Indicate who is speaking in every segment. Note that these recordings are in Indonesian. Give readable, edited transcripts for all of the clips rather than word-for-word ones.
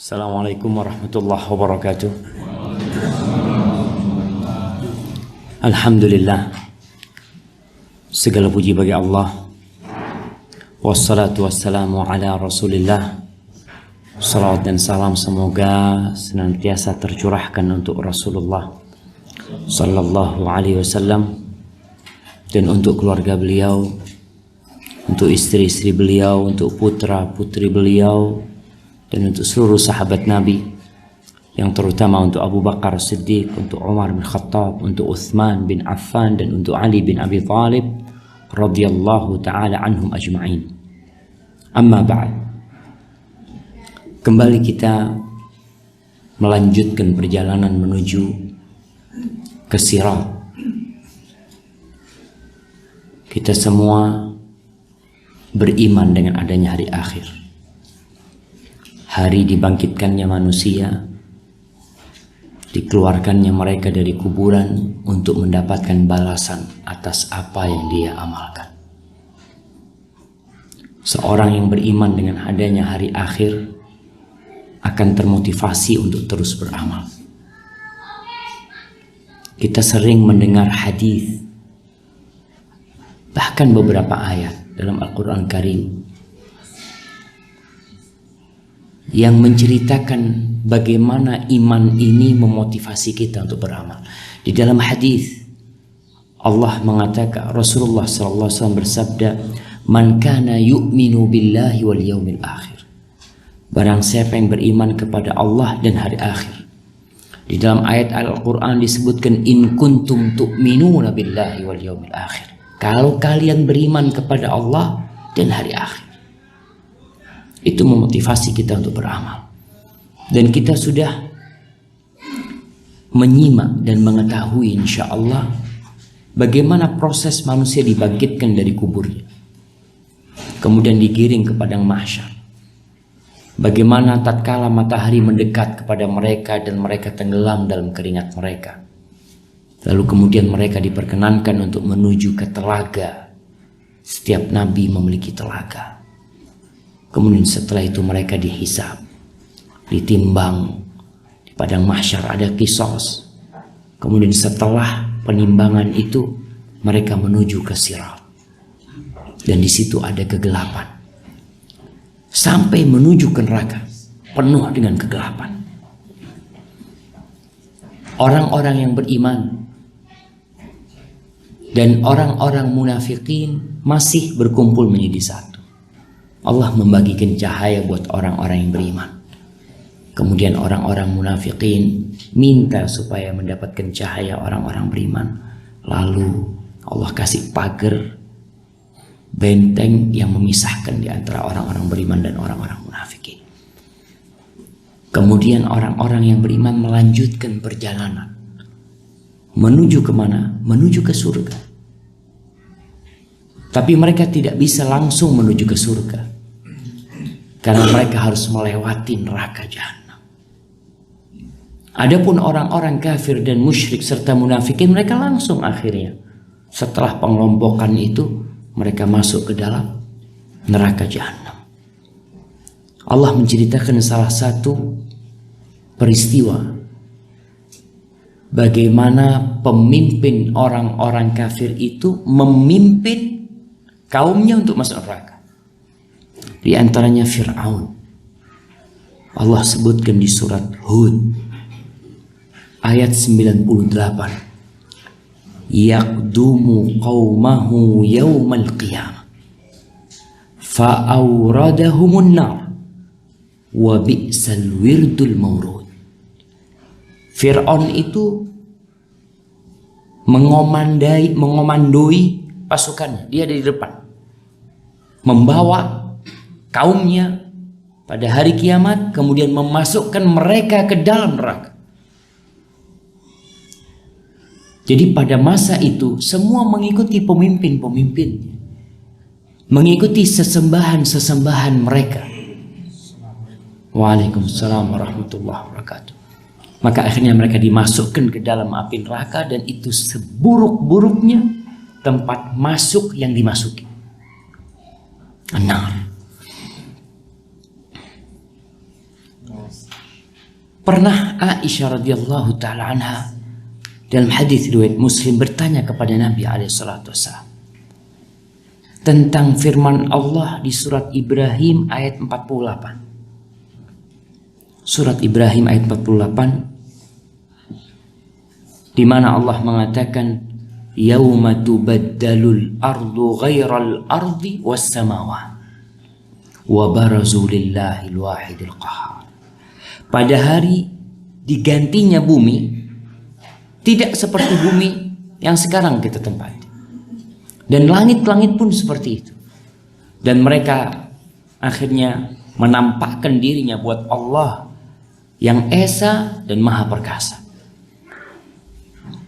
Speaker 1: Assalamualaikum warahmatullahi wabarakatuh. Alhamdulillah, segala puji bagi Allah. Wassalatu wassalamu ala Rasulillah. Salawat dan salam semoga senantiasa tercurahkan untuk Rasulullah sallallahu alaihi wasallam dan untuk keluarga beliau, untuk istri-istri beliau, untuk putra-putri beliau, dan untuk seluruh sahabat Nabi, yang terutama untuk Abu Bakar Siddiq, untuk Umar bin Khattab, untuk Uthman bin Affan, dan untuk Ali bin Abi Thalib radhiyallahu ta'ala anhum ajma'in. Amma ba'd. Kembali kita melanjutkan perjalanan menuju ke Sirat. Kita semua beriman dengan adanya hari akhir, hari dibangkitkannya manusia, dikeluarkannya mereka dari kuburan untuk mendapatkan balasan atas apa yang dia amalkan. Seorang yang beriman dengan adanya hari akhir akan termotivasi untuk terus beramal. Kita sering mendengar hadis, bahkan beberapa ayat dalam Al-Quran Karim yang menceritakan bagaimana iman ini memotivasi kita untuk beramal. Di dalam hadis Allah mengatakan, Rasulullah SAW bersabda, "Man kana yu'minu billahi wal yaumil akhir." Barang siapa yang beriman kepada Allah dan hari akhir. Di dalam ayat Al-Quran disebutkan, "In kuntum tu'minuna billahi wal yaumil akhir." Kalau kalian beriman kepada Allah dan hari akhir. Itu memotivasi kita untuk beramal. Dan kita sudah menyimak dan mengetahui insya Allah bagaimana proses manusia dibangkitkan dari kuburnya, kemudian digiring ke padang mahsyar. Bagaimana tatkala matahari mendekat kepada mereka dan mereka tenggelam dalam keringat mereka, lalu kemudian mereka diperkenankan untuk menuju ke telaga. Setiap nabi memiliki telaga. Kemudian setelah itu mereka dihisab, ditimbang. Di padang mahsyar ada qisas. Kemudian setelah penimbangan itu mereka menuju ke Sirat. Dan di situ ada kegelapan. Sampai menuju ke neraka penuh dengan kegelapan. Orang-orang yang beriman dan orang-orang munafikin masih berkumpul menjadi satu. Allah membagikan cahaya buat orang-orang yang beriman. Kemudian orang-orang munafikin minta supaya mendapatkan cahaya orang-orang beriman. Lalu Allah kasih pagar, benteng yang memisahkan di antara orang-orang beriman dan orang-orang munafikin. Kemudian orang-orang yang beriman melanjutkan perjalanan. Menuju kemana? Menuju ke surga. Tapi mereka tidak bisa langsung menuju ke surga, karena mereka harus melewati neraka jahanam. Adapun orang-orang kafir dan musyrik serta munafikin, mereka langsung akhirnya setelah pengelompokan itu mereka masuk ke dalam neraka jahanam. Allah menceritakan salah satu peristiwa bagaimana pemimpin orang-orang kafir itu memimpin kaumnya untuk masuk neraka. Di antaranya Fir'aun. Allah sebutkan di surat Hud ayat 98. Yaqdumu qawmahu yawmal qiyamah fa'awradahumun nar wa bi'sal wirdul mawrud. Fir'aun itu mengomandoi pasukannya. Dia ada di depan, membawa kaumnya pada hari kiamat, kemudian memasukkan mereka ke dalam neraka. Jadi pada masa itu semua mengikuti pemimpin-pemimpinnya, mengikuti sesembahan-sesembahan mereka. Waalaikumsalam warahmatullahi wabarakatuh. Maka akhirnya mereka dimasukkan ke dalam api neraka, dan itu seburuk-buruknya tempat masuk yang dimasuki. An-nar. Pernah Aisyah radhiyallahu taala anha dalam hadis riwayat Muslim bertanya kepada Nabi alaihissalatu wassalam tentang firman Allah di surat Ibrahim ayat 48. Surat Ibrahim ayat 48 di mana Allah mengatakan yauma tubaddalul ardu ghairal ardi was samawati wa barazu lillahil wahidil qahhar. Pada hari digantinya bumi tidak seperti bumi yang sekarang kita tempati. Dan langit-langit pun seperti itu. Dan mereka akhirnya menampakkan dirinya buat Allah yang Esa dan Maha Perkasa.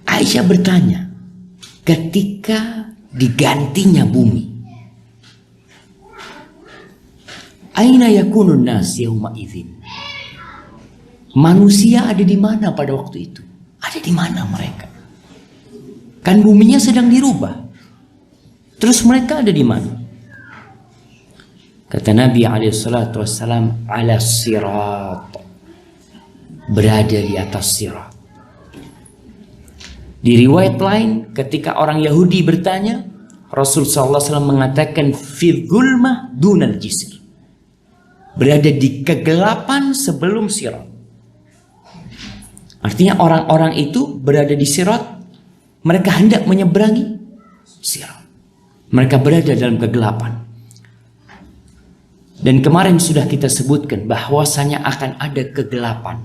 Speaker 1: Aisyah bertanya, ketika digantinya bumi, aina yakunun nas yauma idzin? Manusia ada di mana pada waktu itu? Ada di mana mereka? Kan buminya sedang dirubah. Terus mereka ada di mana? Kata Nabi alaihissalatu wassalam, ala sirat. Berada di atas sirat. Di riwayat lain, ketika orang Yahudi bertanya, Rasul SAW mengatakan fil gulmah dunal jisr. Berada di kegelapan sebelum sirat. Artinya orang-orang itu berada di sirat, mereka hendak menyeberangi sirat. Mereka berada dalam kegelapan. Dan kemarin sudah kita sebutkan bahwasanya akan ada kegelapan.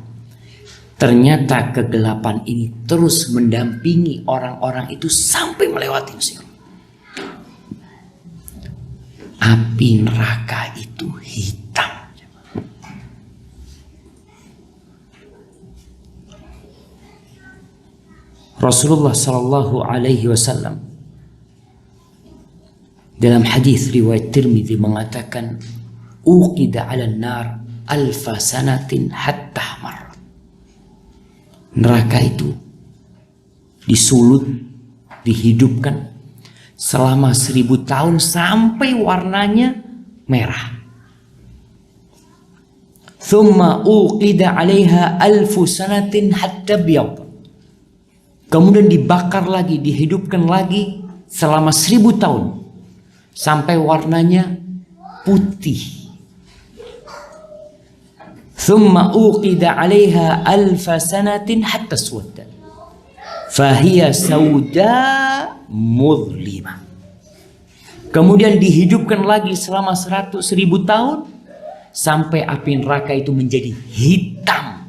Speaker 1: Ternyata kegelapan ini terus mendampingi orang-orang itu sampai melewati sirat. Api neraka itu hitam. Rasulullah sallallahu alaihi wasallam dalam hadis riwayat Tirmidzi mengatakan uqida 'alan nar alfa sanatin hatta marrat. Neraka itu disulut, dihidupkan selama 1000 tahun sampai warnanya merah. Thumma uqida 'alaiha alfu sanatin hatta biyad. Kemudian dibakar lagi, dihidupkan lagi selama 1000 tahun. Sampai warnanya putih. Thumma uqida 'alaiha alfa sanatin hatta swadda. Fahiya sauda mudlima. Kemudian dihidupkan lagi selama 1000 tahun. Sampai api neraka itu menjadi hitam.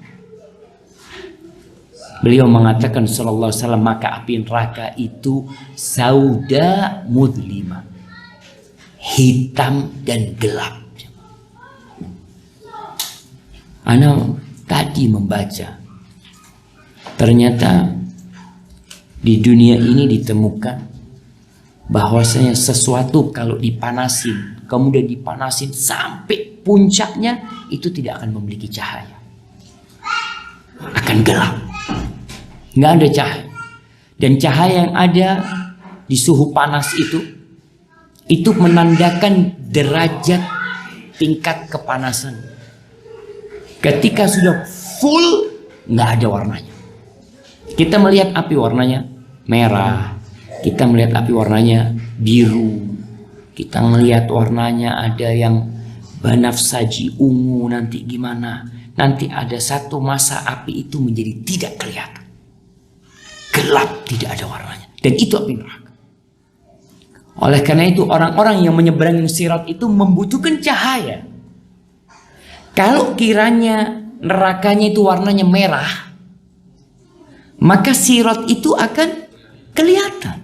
Speaker 1: Beliau mengatakan sallallahu alaihi wasallam, maka api neraka itu sauda mudlima, hitam dan gelap. Ana tadi membaca, ternyata di dunia ini ditemukan bahwasanya sesuatu kalau dipanasin, kemudian dipanasin sampai puncaknya, itu tidak akan memiliki cahaya, akan gelap. Nggak ada cahaya. Dan cahaya yang ada di suhu panas itu menandakan derajat tingkat kepanasan. Ketika sudah full, nggak ada warnanya. Kita melihat api warnanya merah, kita melihat api warnanya biru, kita melihat warnanya ada yang banafsaji ungu, nanti gimana. Nanti ada satu masa api itu menjadi tidak kelihatan. Gelap, tidak ada warnanya. Dan itu api neraka. Oleh karena itu orang-orang yang menyeberangi sirat itu membutuhkan cahaya. Kalau kiranya nerakanya itu warnanya merah, maka sirat itu akan kelihatan.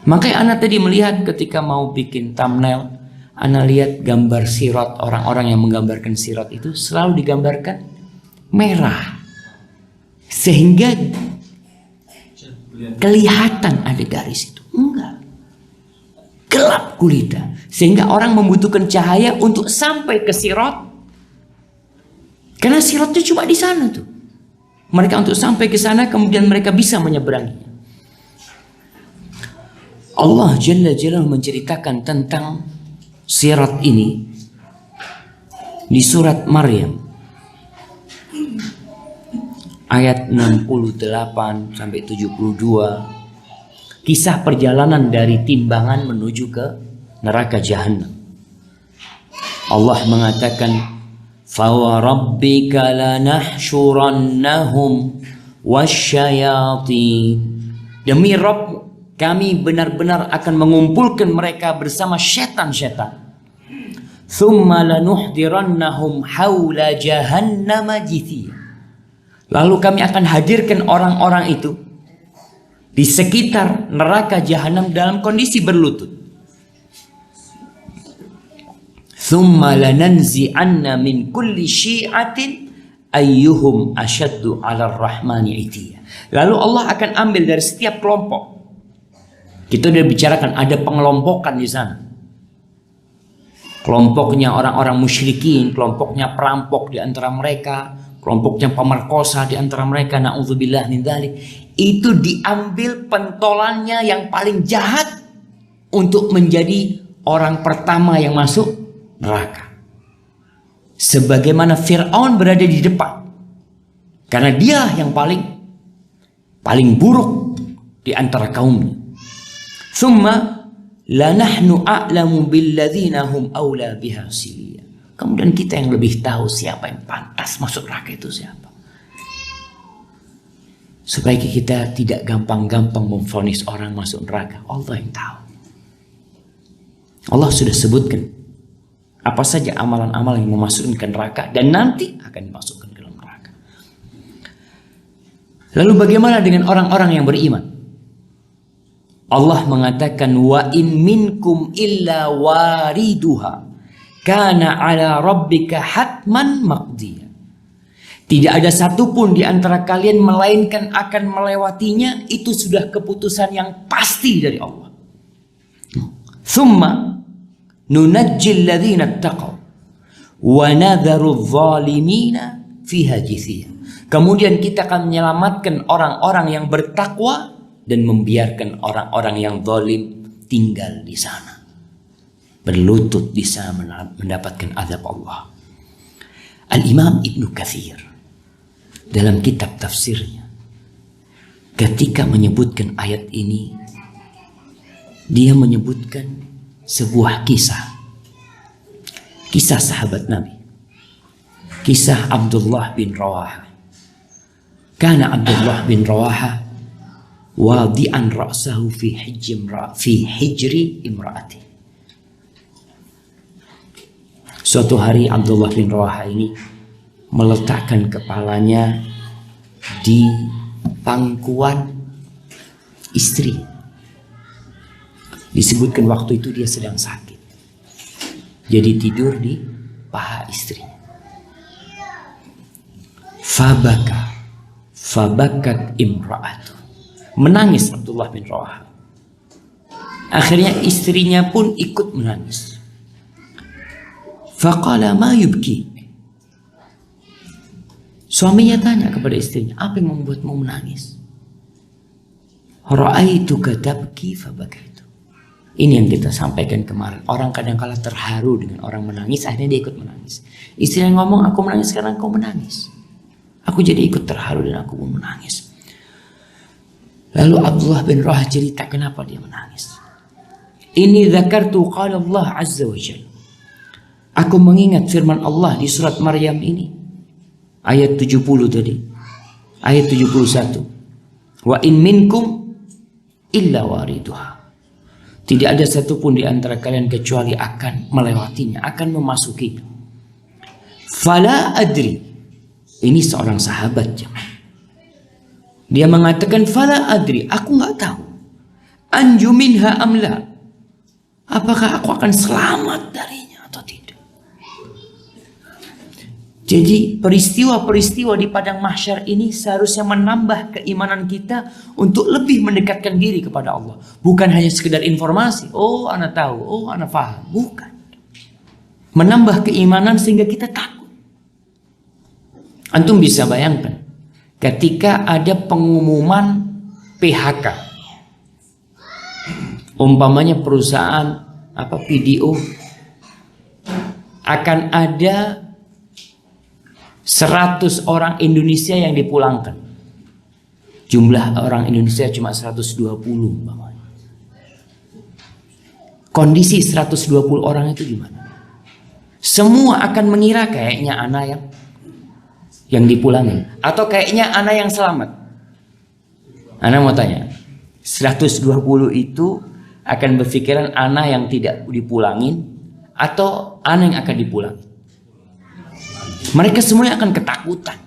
Speaker 1: Makanya Ana tadi melihat ketika mau bikin thumbnail, Ana lihat gambar sirat, orang-orang yang menggambarkan sirat itu selalu digambarkan merah. Sehingga kelihatan ada garis itu. Enggak. Gelap gulita. Sehingga orang membutuhkan cahaya untuk sampai ke sirat. Karena sirat itu cuma di sana tuh. Mereka untuk sampai ke sana kemudian mereka bisa menyeberanginya. Allah Jalla Jalaluhu menceritakan tentang sirat ini di surat Maryam ayat 68 sampai 72, kisah perjalanan dari timbangan menuju ke neraka jahanam. Allah mengatakan, "Fawarabbika lanahsyurannahum wasyayatin." Demi Rabb, kami benar-benar akan mengumpulkan mereka bersama setan-setan. "Tsumma lanuhdirannahum haula jahannama jithiya." Lalu kami akan hadirkan orang-orang itu di sekitar neraka jahanam dalam kondisi berlutut. "Tsumma lananzi'anna min kulli syi'atin ayyuhum ashaddu 'alar rahmani 'itiyya." Lalu Allah akan ambil dari setiap kelompok. Kita sudah bicarakan ada pengelompokan di sana. Kelompoknya orang-orang musyrikin, kelompoknya perampok di antara mereka, kelompoknya pemerkosa di antara mereka, na'udzubillah min dzalik. Itu diambil pentolannya yang paling jahat untuk menjadi orang pertama yang masuk neraka. Sebagaimana Fir'aun berada di depan, karena dia yang paling buruk di antara kaumnya. Summa lanahnu a'lamu billadzina hum aula biha siliya. Kemudian kita yang lebih tahu siapa yang pantas masuk neraka itu siapa. Supaya kita tidak gampang-gampang memvonis orang masuk neraka. Allah yang tahu. Allah sudah sebutkan apa saja amalan-amalan yang memasukkan ke neraka dan nanti akan dimasukkan ke dalam neraka. Lalu bagaimana dengan orang-orang yang beriman? Allah mengatakan, "Wa in minkum illa wariduha kana ala rabbika hatman maqdiya." Tidak ada satupun di antara kalian melainkan akan melewatinya. Itu sudah keputusan yang pasti dari Allah. Tsumma nunajjil ladzina taqaw wa nadharu adh-dhalimina fiha jithiya. Kemudian kita akan menyelamatkan orang-orang yang bertakwa dan membiarkan orang-orang yang zalim tinggal di sana, berlutut di sana mendapatkan azab Allah. Al-Imam Ibnu Katsir dalam kitab tafsirnya ketika menyebutkan ayat ini, dia menyebutkan sebuah kisah sahabat Nabi, kisah Abdullah bin Rawaha. Karena Abdullah bin Rawaha wadi'an ra'sahu fi hijri imra'ati. Suatu hari Abdullah bin Rawaha ini meletakkan kepalanya di pangkuan istri. Disebutkan waktu itu dia sedang sakit, jadi tidur di paha istrinya. Fabakat imra'atu. Menangis Abdullah bin Rawaha. Akhirnya istrinya pun ikut menangis. Faqala ma yubki. Suaminya tanya kepada istrinya, apa yang membuatmu menangis? Ra'aituka tabki fabakaitu. Ini yang kita sampaikan kemarin. Orang kadang-kala terharu dengan orang menangis, akhirnya dia ikut menangis. Istrinya ngomong, aku menangis karena kau menangis. Aku jadi ikut terharu dan aku pun menangis. Lalu Abdullah bin Rawaha cerita kenapa dia menangis. Ini dzakartu qala Allah azza wa jalla. Aku mengingat firman Allah di surat Maryam ini. Ayat 70 tadi. Ayat 71. Wa in minkum illa wariduha. Tidak ada satupun di antara kalian kecuali akan melewatinya, akan memasukinya. Fala adri. Ini seorang sahabat jemaah. Dia mengatakan fala adri, aku nggak tahu. Anju minha amla. Apakah aku akan selamat darinya atau tidak? Jadi peristiwa-peristiwa di padang mahsyar ini seharusnya menambah keimanan kita untuk lebih mendekatkan diri kepada Allah. Bukan hanya sekedar informasi. Oh, ana tahu. Oh, ana paham. Bukan. Menambah keimanan sehingga kita takut. Antum bisa bayangkan ketika ada pengumuman PHK, umpamanya perusahaan PDO akan ada 100 orang Indonesia yang dipulangkan. Jumlah orang Indonesia cuma 120. Kondisi 120 orang itu gimana? Semua akan mengira kayaknya anak yang dipulangin, atau kayaknya anak yang selamat. Anak mau tanya, 120 itu akan berpikiran anak yang tidak dipulangin atau anak yang akan dipulangin? Mereka semuanya akan ketakutan.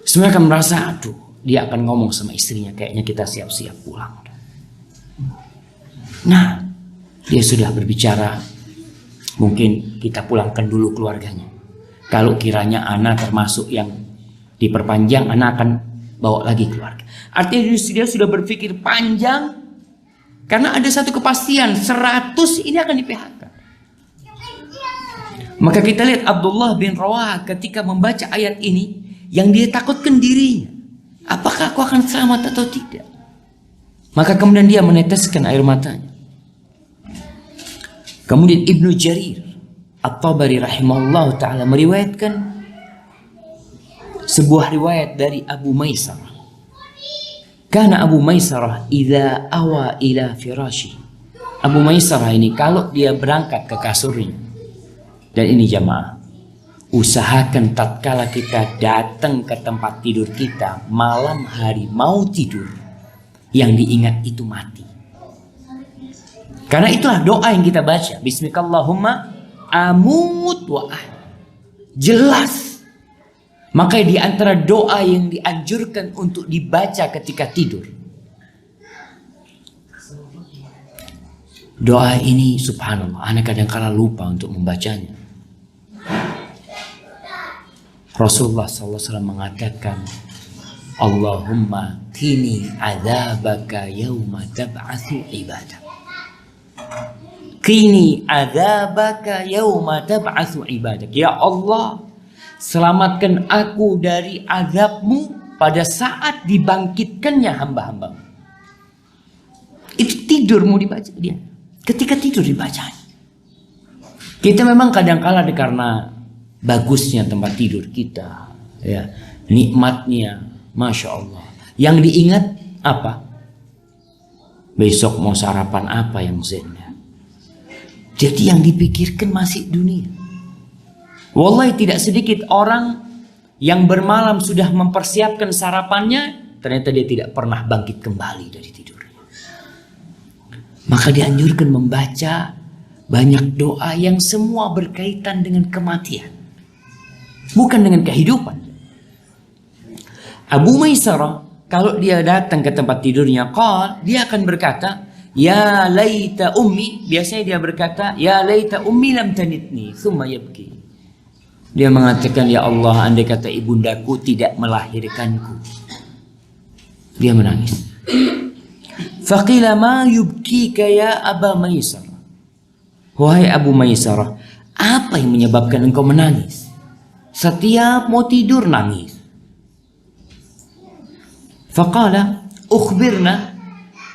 Speaker 1: Semuanya akan merasa, aduh, dia akan ngomong sama istrinya, kayaknya kita siap-siap pulang. Nah, dia sudah berbicara, mungkin kita pulangkan dulu keluarganya. Kalau kiranya anak termasuk yang diperpanjang, anak akan bawa lagi keluarga. Artinya dia sudah berpikir panjang, karena ada satu kepastian, 100 ini akan di-PHK. Maka kita lihat Abdullah bin Rawah ketika membaca ayat ini, yang dia takutkan dirinya, apakah aku akan selamat atau tidak? Maka kemudian dia meneteskan air matanya. Kemudian Ibnu Jarir At-Tabari rahimahullah ta'ala meriwayatkan sebuah riwayat dari Abu Maisarah. Karena Abu Maisarah idza awa ila firashi. Abu Maisarah ini kalau dia berangkat ke kasurnya, dan ini jamaah, usahakan tatkala kita datang ke tempat tidur kita malam hari mau tidur, yang diingat itu mati. Karena itulah doa yang kita baca, Bismikallahumma amut wa jelas. Maka di antara doa yang dianjurkan untuk dibaca ketika tidur, doa ini subhanallah, anak kadang-kala lupa untuk membacanya. Rasulullah SAW mengatakan, Allahumma qini adzabaka yawma tab'atsu ibadah. Qini adzabaka yawma tab'atsu ibadak. Ya Allah, selamatkan aku dari azabmu pada saat dibangkitkannya hamba-hambamu. Itu tidur mau dibaca dia. Ketika tidur dibaca. Kita memang kadang-kala karena bagusnya tempat tidur kita, ya, nikmatnya, masya Allah. Yang diingat apa? Besok mau sarapan apa yang zennya. Jadi yang dipikirkan masih dunia. Wallahi tidak sedikit orang yang bermalam sudah mempersiapkan sarapannya, ternyata dia tidak pernah bangkit kembali dari tidurnya. Maka dianjurkan membaca banyak doa yang semua berkaitan dengan kematian, bukan dengan kehidupan. Abu Maisarah kalau dia datang ke tempat tidurnya, dia akan berkata, ya laita ummi. Biasanya dia berkata, ya laita ummi lam tanitni, thumma yabki. Dia mengatakan, ya Allah, andai kata ibundaku tidak melahirkanku. Dia menangis. Faqila ma yubkika ya Aba Maisarah. Wahai Abu Maisarah, apa yang menyebabkan engkau menangis? Setiap mau tidur nangis. Faqala ukhbirna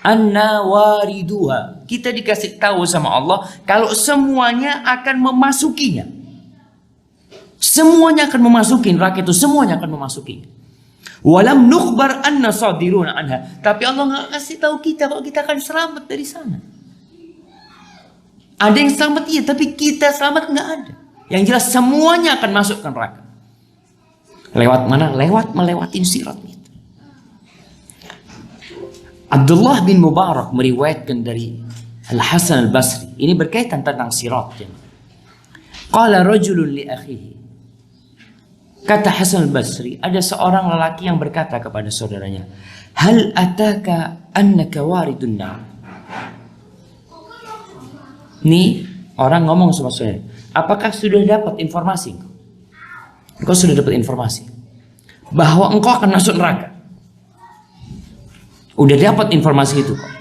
Speaker 1: anna wariduha. Kita dikasih tahu sama Allah kalau semuanya akan memasukinya. Semuanya akan memasuki neraka itu, semuanya akan memasuki. Walam nukhbar anna sadiruna anha. Tapi Allah nggak kasih tahu kita kalau kita akan selamat dari sana. Ada yang selamat iya, tapi kita selamat nggak ada. Yang jelas semuanya akan masuk ke neraka. Lewat mana? Lewat melewatin sirat itu. Abdullah bin Mubarak meriwayatkan dari Al-Hasan Al-Basri. Ini berkaitan tentang sirat. Qala rajulun li akhihi. Kata Hasan Al-Basri, ada seorang lelaki yang berkata kepada saudaranya, hal ataka annaka waridun nar. Nih orang ngomong sama saya, apakah sudah dapat informasi? Engkau sudah dapat informasi bahwa engkau akan masuk neraka? Udah dapat informasi itu kok?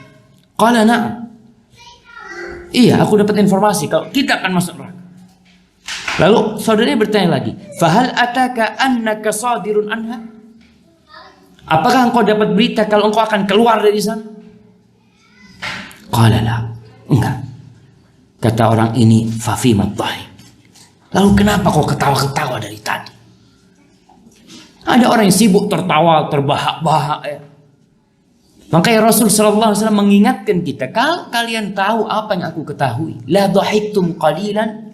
Speaker 1: Qala na'am. Iya, aku dapat informasi kalau kita akan masuk neraka. Lalu saudaranya bertanya lagi, fahal ataka annaka sadirun anha? Apakah engkau dapat berita kalau engkau akan keluar dari sana? Qala la. Enggak. Kata orang ini, fa fima dhahik. Lalu kenapa kau ketawa-ketawa dari tadi? Ada orang yang sibuk tertawa, terbahak-bahak ya. Makanya Rasul sallallahu alaihi wasallam mengingatkan kita, kalau kalian tahu apa yang aku ketahui, la dhahiktum qalilan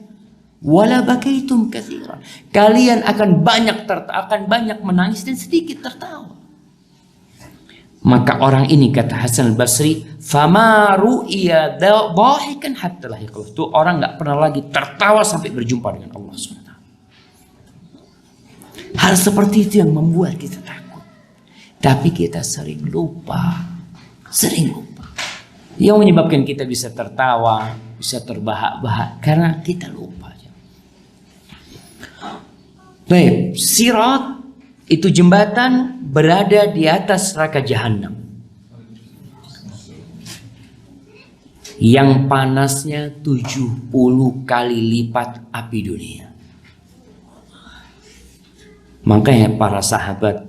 Speaker 1: wala bakaitum katsiran. Kalian akan banyak menangis dan sedikit tertawa. Maka orang ini, kata Hasan al-Basri, fama ru'iya dhahikan hatta lahiqallah. Itu orang enggak pernah lagi tertawa sampai berjumpa dengan Allah SWT. Hal seperti itu yang membuat kita takut. Tapi kita sering lupa. Yang menyebabkan kita bisa tertawa, bisa terbahak-bahak, karena kita lupa. Baik, sirat itu jembatan berada di atas neraka jahanam yang panasnya 70 kali lipat api dunia. Makanya para sahabat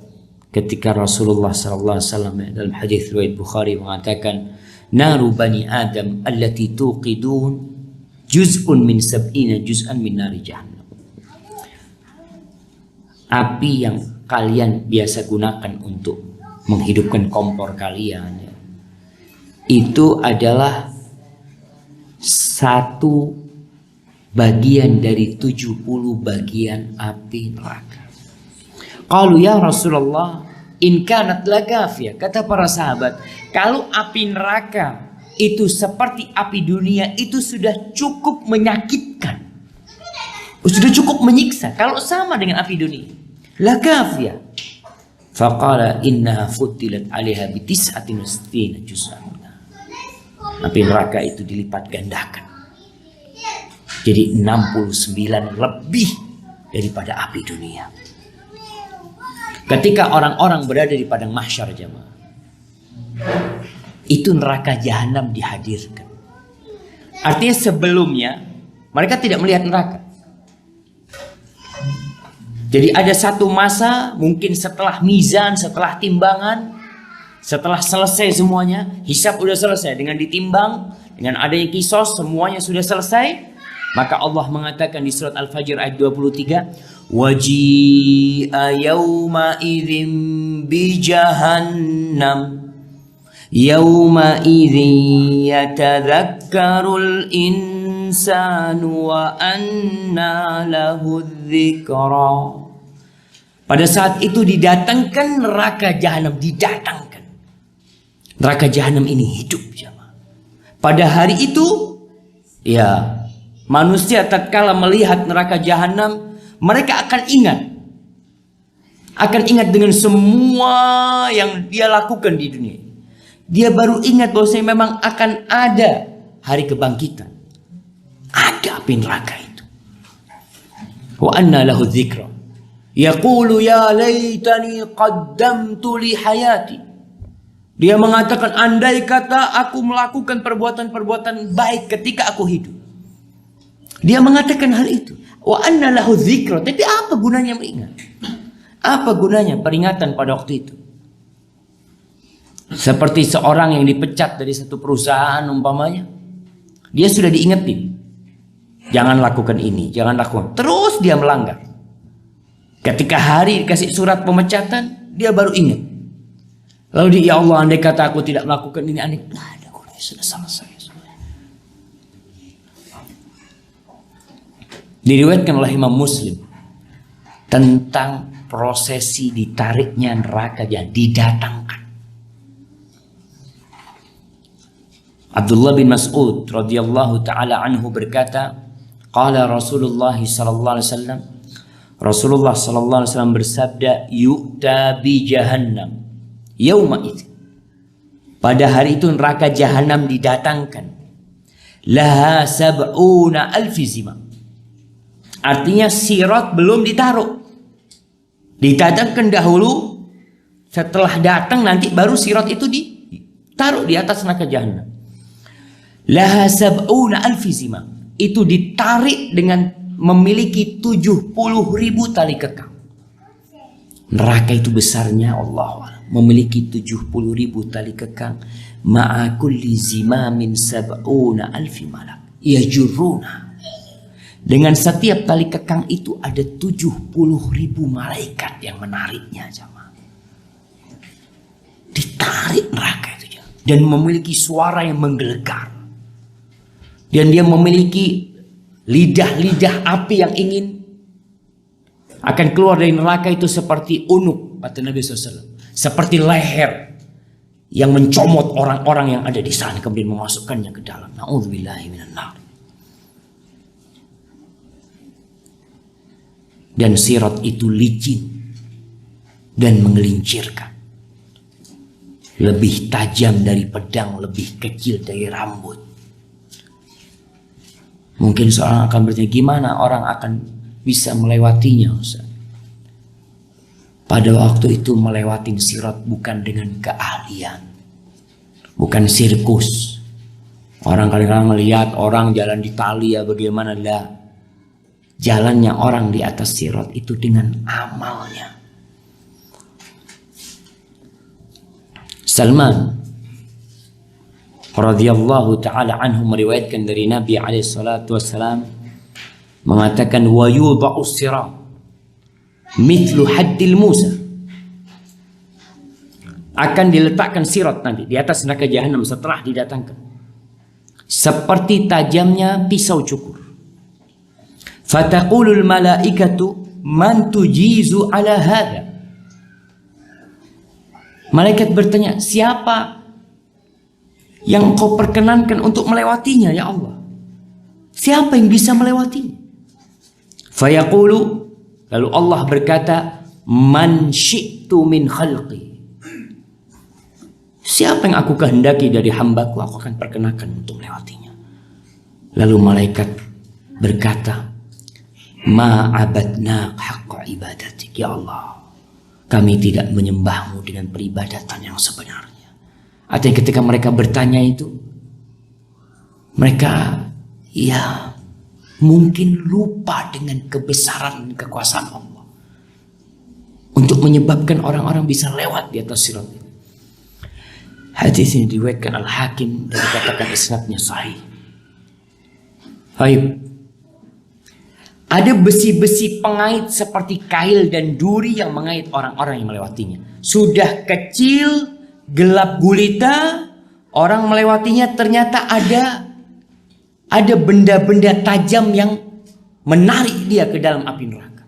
Speaker 1: ketika Rasulullah SAW dalam hadis riwayat Bukhari mengatakan, naru bani Adam allati tuqidun juz'un min sab'ina juz'an min nari jahannam. Api yang kalian biasa gunakan untuk menghidupkan kompor kalian ya, itu adalah satu bagian dari 70 bagian api neraka. Qalu ya Rasulullah in kanat lagafiyah. Kata para sahabat, kalau api neraka itu seperti api dunia, itu sudah cukup menyakitkan, sudah cukup menyiksa. Kalau sama dengan api dunia, lagafiyah. Faqala innaha futilat 'alaiha bi 69 juz'an. Api neraka itu dilipat gandakan. Jadi 69 lebih daripada api dunia. Ketika orang-orang berada di padang mahsyar jemaah, itu neraka jahanam dihadirkan. Artinya sebelumnya mereka tidak melihat neraka. Jadi ada satu masa, mungkin setelah mizan, setelah timbangan, setelah selesai semuanya, hisab sudah selesai dengan ditimbang, dengan adanya kisos, semuanya sudah selesai. Maka Allah mengatakan di surat Al-Fajr ayat 23, waji'a yawma idzin bi jahannam yawma idzin yatadhakkarul insanu wa anna lahu dzikra. Pada saat itu didatangkan neraka jahanam, didatangkan. Neraka jahanam ini hidup jemaah. Pada hari itu ya, manusia tatkala melihat neraka jahanam, mereka akan ingat dengan semua yang dia lakukan di dunia. Dia baru ingat bahwasanya memang akan ada hari kebangkitan. Ada api neraka itu. Wa anna lahu dzikra. Yaqulu ya laitani qaddamtu li hayati. Dia mengatakan, andai kata aku melakukan perbuatan-perbuatan baik ketika aku hidup. Dia mengatakan hal itu. Wa anna lahu dzikra. Tapi apa gunanya mengingat? Apa gunanya peringatan pada waktu itu? Seperti seorang yang dipecat dari satu perusahaan umpamanya. Dia sudah diingetin. Jangan lakukan ini, jangan lakukan. Terus dia melanggar. Ketika hari dikasih surat pemecatan, dia baru ingat. Lalu dia, ya Allah, andai kata aku tidak melakukan ini, andai ada gunanya, sudah selesai. Diriwayatkan oleh Imam Muslim tentang prosesi ditariknya neraka yang didatangkan. Abdullah bin Mas'ud radhiyallahu taala anhu berkata, qala Rasulullah sallallahu alaihi wasallam, Rasulullah sallallahu alaihi wasallam bersabda, yu'ta bi jahannam yauma itu. Pada hari itu neraka jahanam didatangkan. Laha sab'una alfi zimam. Artinya sirat belum ditaruh. Didatangkan dahulu, setelah datang nanti baru sirat itu ditaruh di atas neraka jahanam. Laha sab'una alfi zimam. Itu ditarik dengan memiliki 70.000 tali kekang. Neraka itu besarnya Allah memiliki 70.000 tali kekang. Ma'a kulli zimamin sab'una alfi malak yajurruna. Dengan setiap tali kekang itu ada 70.000 malaikat yang menariknya, jamaah. Ditarik neraka itu, jamaah. Dan memiliki suara yang menggelegar. Dan dia memiliki lidah-lidah api yang ingin akan keluar dari neraka itu seperti unuk, kata Nabi SAW. Seperti leher yang mencomot orang-orang yang ada di sana kemudian memasukkannya ke dalam. Na'udzubillahi minan nar. Dan sirat itu licin dan menggelincirkan. Lebih tajam dari pedang, lebih kecil dari rambut. Mungkin seorang akan bertanya, gimana orang akan bisa melewatinya, Ustaz? Pada waktu itu melewati sirat bukan dengan keahlian. Bukan sirkus. Orang kadang-kadang melihat orang jalan di tali ya bagaimana, lah. Jalannya orang di atas sirat itu dengan amalnya. Salman radhiyallahu taala anhu meriwayatkan dari Nabi alaihi salatu wasalam mengatakan, wa yudha'u sirat mithlu haddil Musa. Akan diletakkan sirat nanti di atas neraka jahanam setelah didatangkan seperti tajamnya pisau cukur. Fataqulul malaikatu man tujizu ala hadha. Malaikat bertanya, siapa yang kau perkenankan untuk melewatinya ya Allah? Siapa yang bisa melewatinya? Fayaqulu, lalu Allah berkata, man syi'tu min khalqi. Siapa yang aku kehendaki dari hambaku, aku akan perkenakan untuk melewatinya. Lalu malaikat berkata, ma'abadna haqqa ibadatik. Ya Allah, kami tidak menyembahmu dengan peribadatan yang sebenarnya. Artinya ketika mereka bertanya itu, mereka ya mungkin lupa dengan kebesaran dan kekuasaan Allah untuk menyebabkan orang-orang bisa lewat di atas sirat. Hadis ini diriwayatkan Al-Hakim dan dikatakan isnadnya sahih. Baik. Ada besi-besi pengait seperti kail dan duri yang mengait orang-orang yang melewatinya. Sudah kecil, gelap gulita, orang melewatinya ternyata ada benda-benda tajam yang menarik dia ke dalam api neraka.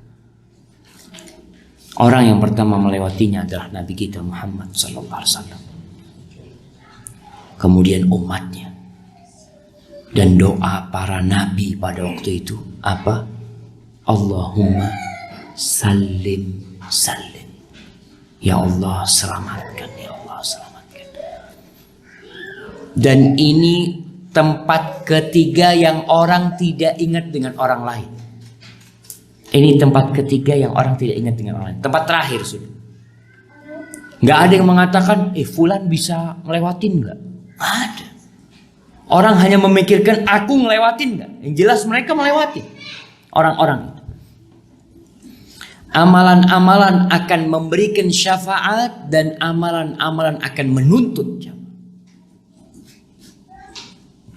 Speaker 1: Orang yang pertama melewatinya adalah Nabi kita Muhammad SAW. Kemudian umatnya. Dan doa para nabi pada waktu itu apa? Allahumma salim salim. Ya Allah selamatkan, ya Allah selamatkan. Dan ini tempat ketiga yang orang tidak ingat dengan orang lain. Ini tempat ketiga yang orang tidak ingat dengan orang lain. Tempat terakhir sudah. Nggak ada yang mengatakan, fulan bisa ngelewatin nggak? Ada. Orang hanya memikirkan aku ngelewatin nggak? Yang jelas mereka melewati. Orang-orang itu. Amalan-amalan akan memberikan syafaat dan amalan-amalan akan menuntut.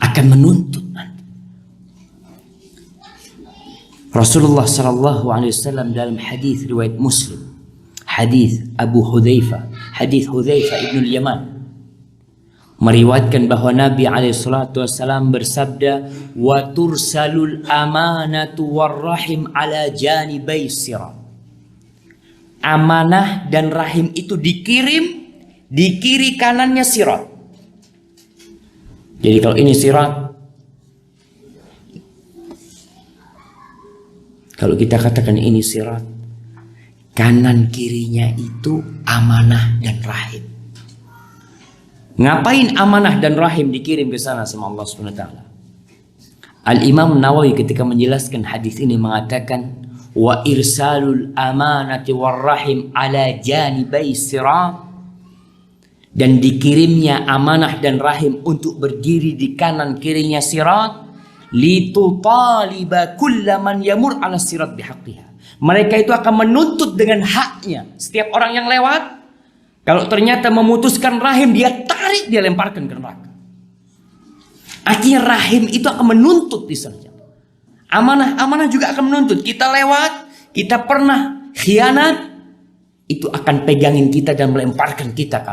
Speaker 1: Akan menuntut nanti. Rasulullah sallallahu alaihi wasallam dalam hadis riwayat Muslim, hadis Abu Hudzaifah, hadis Hudzaifah ibn al-Yaman, meriwayatkan bahwa Nabi alaihi salatu wasallam bersabda, wa tursalul amanatu warrahim ala janibai sirat. Amanah dan rahim itu dikirim di kiri kanannya sirat. Jadi kalau ini sirat, kalau kita katakan ini sirat, kanan kirinya itu amanah dan rahim. Ngapain amanah dan rahim dikirim ke sana sama Allah SWT? Al-Imam Nawawi ketika menjelaskan hadis ini mengatakan, wa irsalul amanati warrahim ala janibai sirat, dan dikirimnya amanah dan rahim untuk berdiri di kanan kirinya sirat, litutaliba kullaman yamur ala sirat bihaqqiha. Mereka itu akan menuntut dengan haknya setiap orang yang lewat. Kalau ternyata memutuskan rahim, dia tarik, dia lemparkan ke neraka. Artinya rahim itu akan menuntut di sana. Amanah juga akan menuntut. Kita lewat, kita pernah khianat, itu akan pegangin kita dan melemparkan kita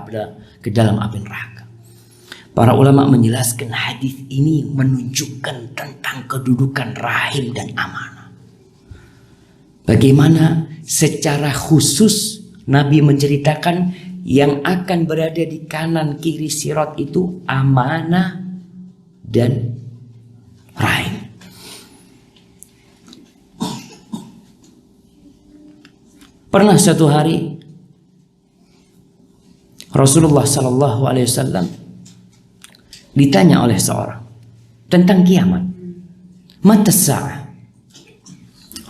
Speaker 1: ke dalam api neraka. Para ulama menjelaskan hadis ini menunjukkan tentang kedudukan rahim dan amanah. Bagaimana secara khusus Nabi menceritakan yang akan berada di kanan kiri sirat itu amanah dan rahim. Pernah suatu hari Rasulullah Sallallahu Alaihi Wasallam ditanya oleh seorang tentang kiamat. Mata sa'ah.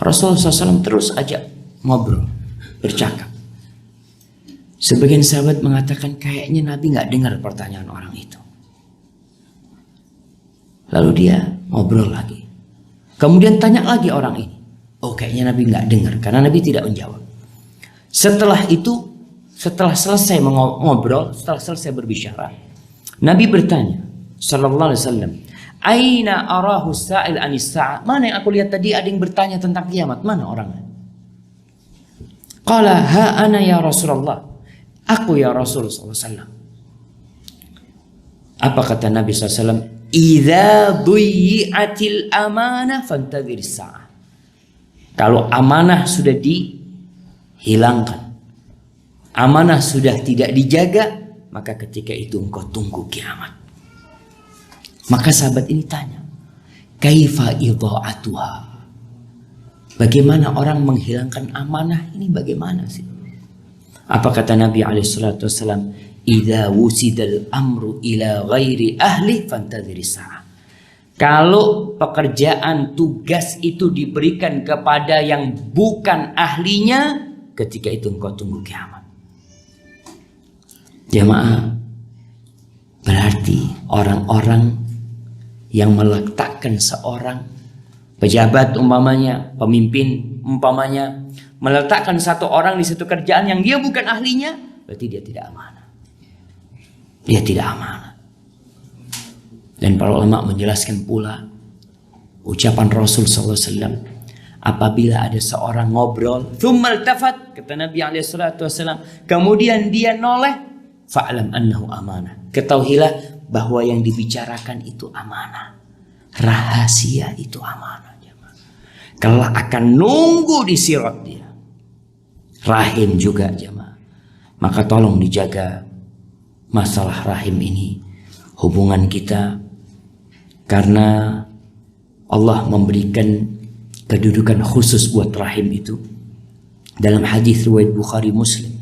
Speaker 1: Rasulullah SAW terus ajak ngobrol, bercakap. Sebagian sahabat mengatakan kayaknya Nabi nggak dengar pertanyaan orang itu. Lalu dia ngobrol lagi. Kemudian tanya lagi orang ini. Oh, kayaknya Nabi nggak dengar karena Nabi tidak menjawab. Setelah itu, setelah selesai ngobrol, setelah selesai berbicara, Nabi bertanya, Sallallahu Alaihi Wasallam, Aina arahu sa'il anis sa'a. Mana yang aku lihat tadi ada yang bertanya tentang kiamat? Mana orangnya? Qala ha ana ya Rasulullah. Aku ya Rasulullah SAW. Apa kata Nabi SAW? Idza duyi'atil amanah fantadhir sa'ah. Kalau amanah sudah dihilangkan, amanah sudah tidak dijaga, maka ketika itu engkau tunggu kiamat. Maka sahabat ini tanya, kaifa idha'atuha? Bagaimana orang menghilangkan amanah ini, bagaimana sih? Apa kata Nabi alaihissalatu wassalam? Idza wusidal amru ila ghairi ahli fantadhiri sa'ah. Kalau pekerjaan tugas itu diberikan kepada yang bukan ahlinya, ketika itu engkau tunggu kiamat. Jamaah, berarti orang-orang yang meletakkan seorang pejabat umpamanya, pemimpin umpamanya, meletakkan satu orang di satu kerjaan yang dia bukan ahlinya, berarti dia tidak amanah. Dia tidak amanah. Dan para ulama menjelaskan pula ucapan Rasul SAW, apabila ada seorang ngobrol, thumma altafat, kata Nabi SAW, kemudian dia noleh, fa'lam annahu amanah. Ketahuilah bahwa yang dibicarakan itu amanah. Rahasia itu amanah. Kelak akan nunggu di sirat dia. Rahim juga jemaah. Maka tolong dijaga masalah rahim ini. Hubungan kita. Karena Allah memberikan kedudukan khusus buat rahim itu. Dalam hadis riwayat Bukhari Muslim.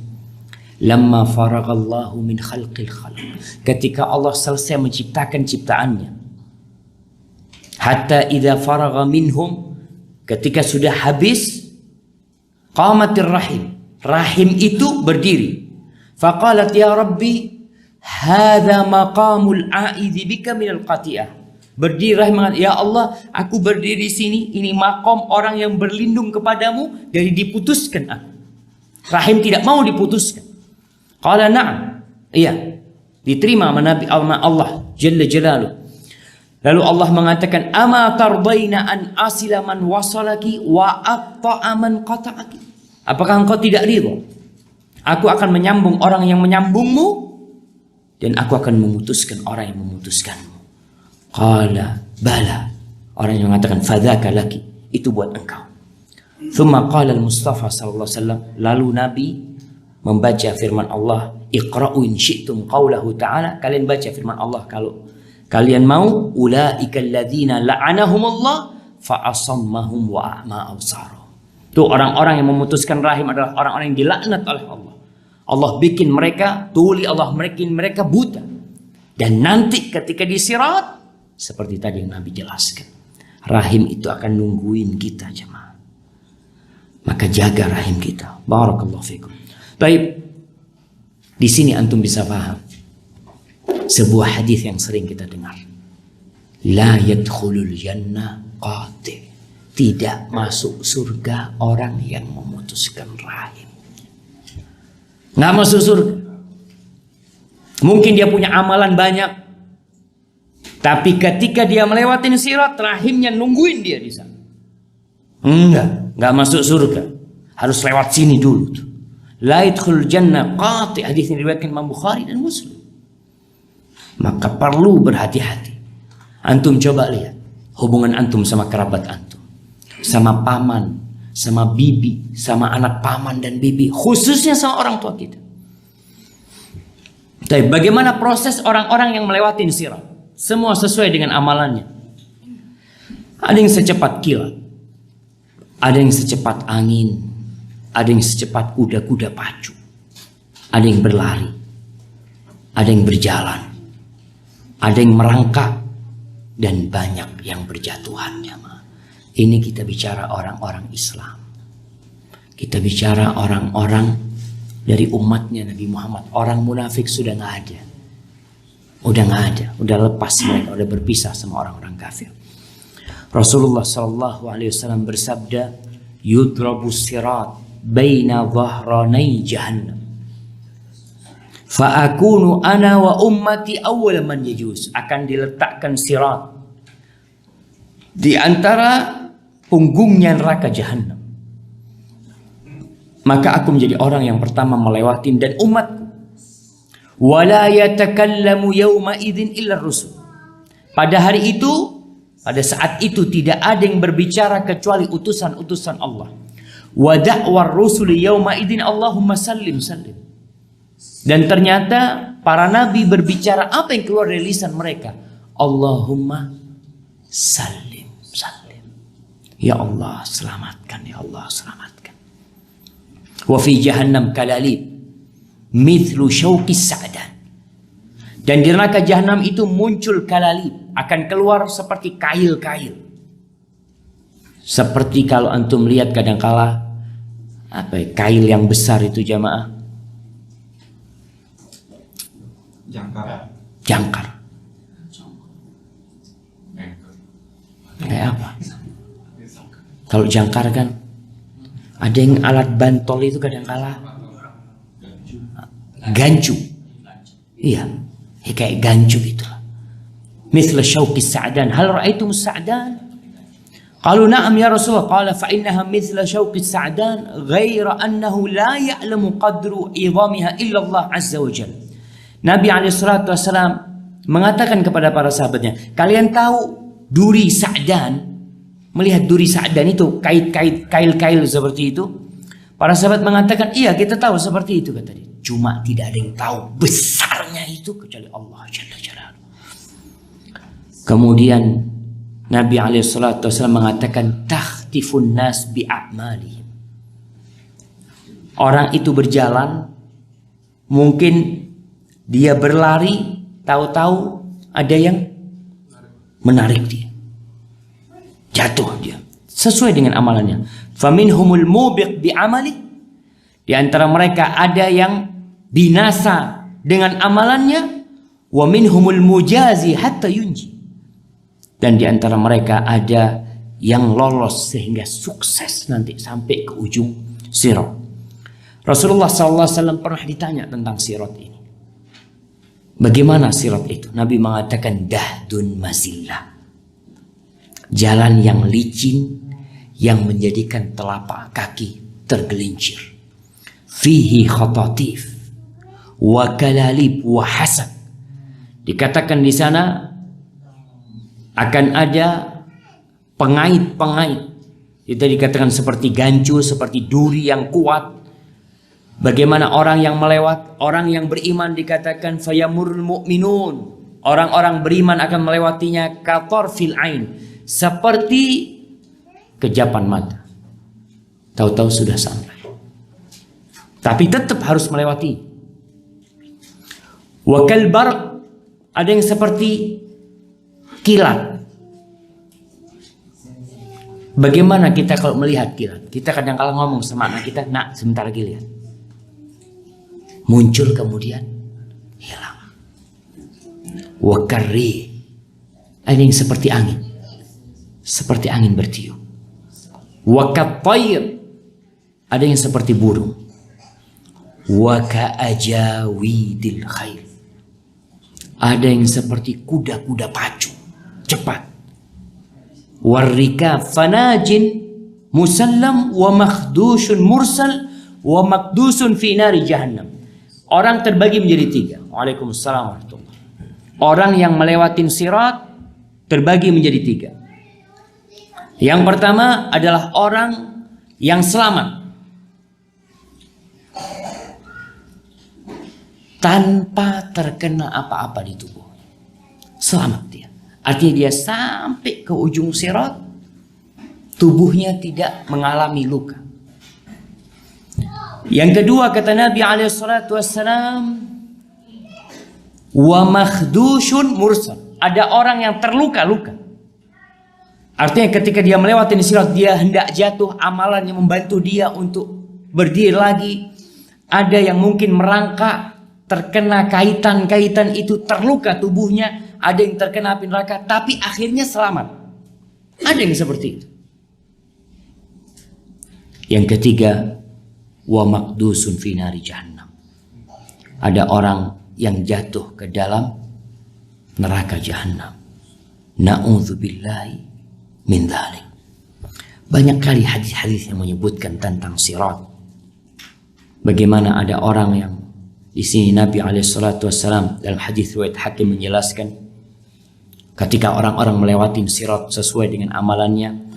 Speaker 1: Lamma faraghallahu min khalqil khalq. Ketika Allah selesai menciptakan ciptaannya. Hatta idza faragha minhum, ketika sudah habis, qamatir rahim. Rahim itu berdiri. Faqalat ya Rabbi, hadza maqamul a'idzi bika minal qati'ah. Berdiri rahim mengatakan, ya Allah, aku berdiri di sini, ini makom orang yang berlindung kepadamu dari diputuskan aku. Rahim tidak mau diputuskan. Qala na'am. Iya. Diterima Nabi Allah Jalla Jalaluh. Lalu Allah mengatakan, ama tardaina an asila man wasalaki wa aqta'a man qata'aki. Apakah engkau tidak ridha? Aku akan menyambung orang yang menyambungmu dan aku akan memutuskan orang yang memutuskanmu. Qala bala. Orang yang mengatakan fadzaka laki. Itu buat engkau. Thumma qala al-Mustafa sallallahu alaihi wasallam, lalu Nabi membaca firman Allah, iqra'u in syi'tum qawlahu ta'ala. Kalian baca firman Allah kalau kalian mau. Ulaika alladzina la'anahumullah fa'asammahum wa a'ma absarahum. Itu orang-orang yang memutuskan rahim adalah orang-orang yang dilaknat oleh Allah. Allah bikin mereka tuli, Allah bikin mereka buta. Dan nanti ketika di sirat, seperti tadi yang Nabi jelaskan, rahim itu akan nungguin kita jemaah. Maka jaga rahim kita. Barakallahu fikum. Baik, di sini antum bisa paham sebuah hadis yang sering kita dengar. La yadkhulul jannah qati'. Tidak masuk surga orang yang memutuskan rahim. Nggak masuk surga. Mungkin dia punya amalan banyak, tapi ketika dia melewati sirat, rahimnya nungguin dia di sana. Enggak masuk surga. Harus lewat sini dulu tuh. La yadkhulul jannah qati, hadis yang diriwayatkan Imam Bukhari dan Muslim. Maka perlu berhati-hati. Antum coba lihat hubungan antum sama kerabat antum, sama paman, sama bibi, sama anak paman dan bibi, khususnya sama orang tua kita. Tapi bagaimana proses orang-orang yang melewati sirat? Semua sesuai dengan amalannya. Ada yang secepat kilat, ada yang secepat angin, ada yang secepat kuda-kuda pacu, ada yang berlari, ada yang berjalan, ada yang merangkak, dan banyak yang berjatuhan. Ini kita bicara orang-orang Islam. Kita bicara orang-orang dari umatnya Nabi Muhammad. Orang munafik sudah nggak ada. Udah nggak ada. Udah lepas mereka. Udah berpisah sama orang-orang kafir. Rasulullah SAW bersabda, yudrabu sirat baina dhahranai jahannam. Fa'akunu ana wa ummati awwal man yajuz. Akan diletakkan sirat di antara punggungnya neraka jahannam. Maka aku menjadi orang yang pertama melewati dan umatku. Wala yatakallamu yawma idzin illa rusul. Pada hari itu, pada saat itu tidak ada yang berbicara kecuali utusan-utusan Allah. Wa da'war rusul yawma idzin Allahumma sallim sallim. Dan ternyata para nabi berbicara apa yang keluar dari lisan mereka? Allahumma sallim sallim. Ya Allah selamatkan, ya Allah selamatkan. Wa fi jahannam kalalib mithlu syauqis sa'dan. Dan di neraka jahanam itu muncul kalalib, akan keluar seperti kail-kail. Seperti kalau antum lihat kadangkala kail yang besar itu jamaah. Jangkar. Kayak apa? Kalau jangkar kan ada yang alat bantol itu kadangkala gancu. Iya, kayak gancu gitu. Mithla syauqis sa'dan. Hal ra'aitum sa'dan? Qalu na'am ya Rasulullah. Qala fa innaha mithla syauqis sa'dan ghaira annahu la ya'lamu qadru idhamiha illa Allah azza wa jalla. Nabi SAW mengatakan kepada para sahabatnya, kalian tahu duri sa'dan? Melihat duri sa'dan itu kail-kail seperti itu. Para sahabat mengatakan, iya kita tahu seperti itu, kata dia. Cuma tidak ada yang tahu besarnya itu kecuali Allah Jalla Jalaluhu. Kemudian Nabi SAW mengatakan, takhtifun nas bi'a'malihim. Orang itu berjalan, mungkin dia berlari, tahu-tahu ada yang menarik dia. Jatuh dia. Sesuai dengan amalannya. Faminhumul mubiq bi'amali. Di antara mereka ada yang binasa dengan amalannya. Wa minhumul mujazi hatta yunji. Dan di antara mereka ada yang lolos sehingga sukses nanti sampai ke ujung sirat. Rasulullah SAW pernah ditanya tentang sirat ini. Bagaimana sirat itu? Nabi mengatakan dahdun mazillah. Jalan yang licin yang menjadikan telapak kaki tergelincir. Fihi khatatif wa kalalib wa hasad. Dikatakan di sana akan ada pengait-pengait. Itu dikatakan seperti gancu, seperti duri yang kuat. Bagaimana orang yang melewat, orang yang beriman dikatakan fayamurul mu'minun. Orang-orang beriman akan melewatinya katarfil ain, seperti kejapan mata. Tahu-tahu sudah sampai. Tapi tetap harus melewati. Wa kalbar, ada yang seperti kilat. Bagaimana kita kalau melihat kilat? Kita kadang-kala ngomong sama anak kita, nak sebentar lagi lihat. Muncul kemudian hilang. Wakarri, ada yang seperti angin, seperti angin bertiup. Wakatayr, ada yang seperti burung. Wakaajawidil khair, ada yang seperti kuda-kuda pacu cepat. Warrika fanajin, musallam wa makhdushun mursal wa makdusun fi nari jahannam. Orang terbagi menjadi tiga. Waalaikumsalam warahmatullahi. Orang yang melewatin sirat terbagi menjadi tiga. Yang pertama adalah orang yang selamat tanpa terkena apa-apa di tubuh. Selamat dia. Artinya dia sampai ke ujung sirat, tubuhnya tidak mengalami luka. Yang kedua kata Nabi SAW, wa makhdushun mursal. Ada orang yang terluka-luka. Artinya ketika dia melewati sirat, dia hendak jatuh, amalan yang membantu dia untuk berdiri lagi. Ada yang mungkin merangkak, terkena kaitan-kaitan itu, terluka tubuhnya. Ada yang terkena api neraka, tapi akhirnya selamat. Ada yang seperti itu. Yang ketiga, wa makdusun fi nari jahannam. Ada orang yang jatuh ke dalam neraka jahannam. Na'udzubillahi min dzalik. Banyak kali hadis-hadis yang menyebutkan tentang sirat. Bagaimana ada orang yang di sini Nabi SAW dalam hadis riwayat Hakim menjelaskan, ketika orang-orang melewati sirat sesuai dengan amalannya,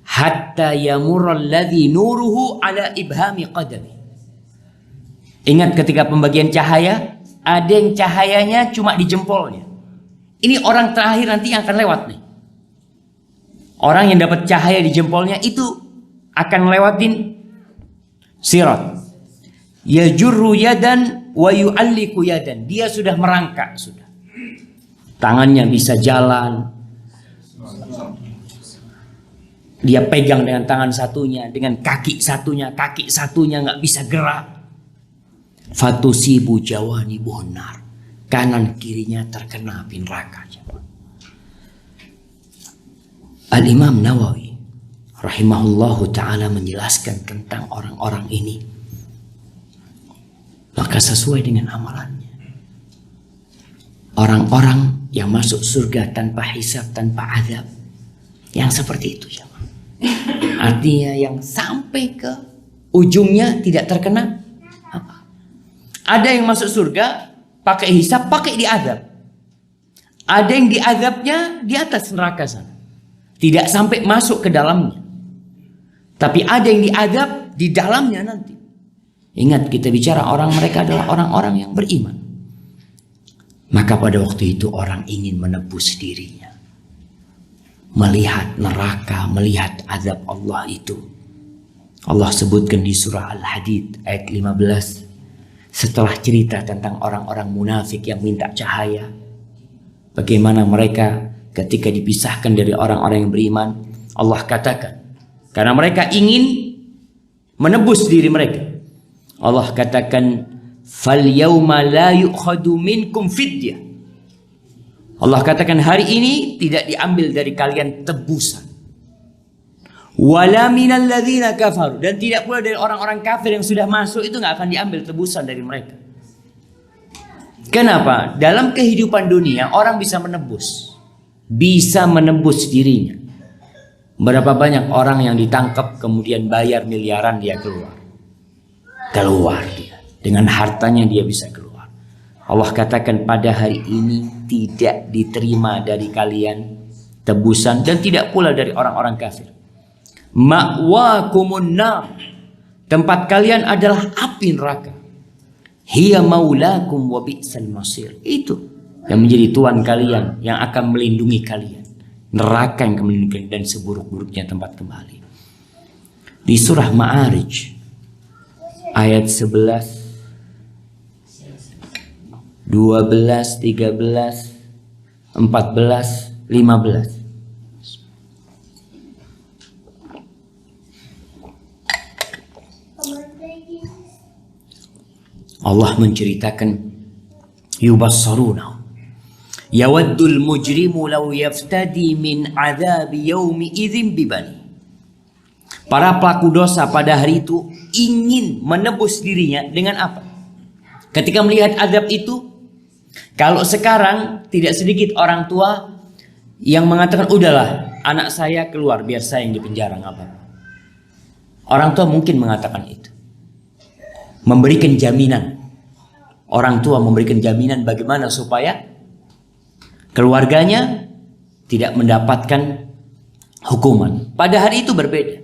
Speaker 1: hatta yamurra alladhi nuruhu ala ibhami qadami. Ingat ketika pembagian cahaya, ada yang cahayanya cuma di jempolnya. Ini orang terakhir nanti yang akan lewat nih. Orang yang dapat cahaya di jempolnya itu akan lewatin sirat. Yajurru yadan wa yu'alliku yadan. Dia sudah merangkak sudah. Tangannya bisa jalan. Dia pegang dengan tangan satunya, dengan kaki satunya nggak bisa gerak. Fatusibu jawani bonar. Kanan kirinya terkena api neraka. Al-Imam Nawawi rahimahullahu ta'ala menjelaskan tentang orang-orang ini. Maka sesuai dengan amalannya. Orang-orang yang masuk surga tanpa hisab, tanpa azab. Yang seperti itu ya. Artinya yang sampai ke ujungnya tidak terkena apa. Ada yang masuk surga pakai hisab, pakai diazab. Ada yang diazabnya di atas neraka sana. Tidak sampai masuk ke dalamnya. Tapi ada yang diazab di dalamnya nanti. Ingat, kita bicara orang, mereka adalah orang-orang yang beriman. Maka pada waktu itu orang ingin menebus dirinya. Melihat neraka, melihat azab Allah itu. Allah sebutkan di surah Al-Hadid ayat 15. Setelah cerita tentang orang-orang munafik yang minta cahaya. Bagaimana mereka ketika dipisahkan dari orang-orang yang beriman. Allah katakan, karena mereka ingin menebus diri mereka. Allah katakan, fal yauma la yu'khadu minkum fidyah. Allah katakan hari ini tidak diambil dari kalian tebusan. Wala minal ladzina kafaru, dan tidak pula dari orang-orang kafir yang sudah masuk itu nggak akan diambil tebusan dari mereka. Kenapa? Dalam kehidupan dunia orang bisa menebus dirinya. Berapa banyak orang yang ditangkap kemudian bayar miliaran dia keluar dia. Dengan hartanya dia bisa keluar. Allah katakan pada hari ini tidak diterima dari kalian tebusan dan tidak pula dari orang-orang kafir. Ma'wakumun nar. Tempat kalian adalah api neraka. Hiya maulakum wa bi'sal masir. Itu yang menjadi tuan kalian, yang akan melindungi kalian. Neraka yang akan melindungi kalian dan seburuk-buruknya tempat kembali. Di surah Ma'arij ayat 11, 12, 13, 14, 15. Allah menceritakan yubassaruna yawaddul mujrimu law yaftadi min adzabi yaumi idzin bibani. Para pelaku dosa pada hari itu ingin menebus dirinya dengan apa? Ketika melihat azab itu, kalau sekarang tidak sedikit orang tua yang mengatakan udahlah anak saya keluar biar saya yang di penjara nggak apa-apa. Orang tua mungkin mengatakan itu. Memberikan jaminan. Orang tua memberikan jaminan bagaimana supaya keluarganya tidak mendapatkan hukuman. Pada hari itu berbeda.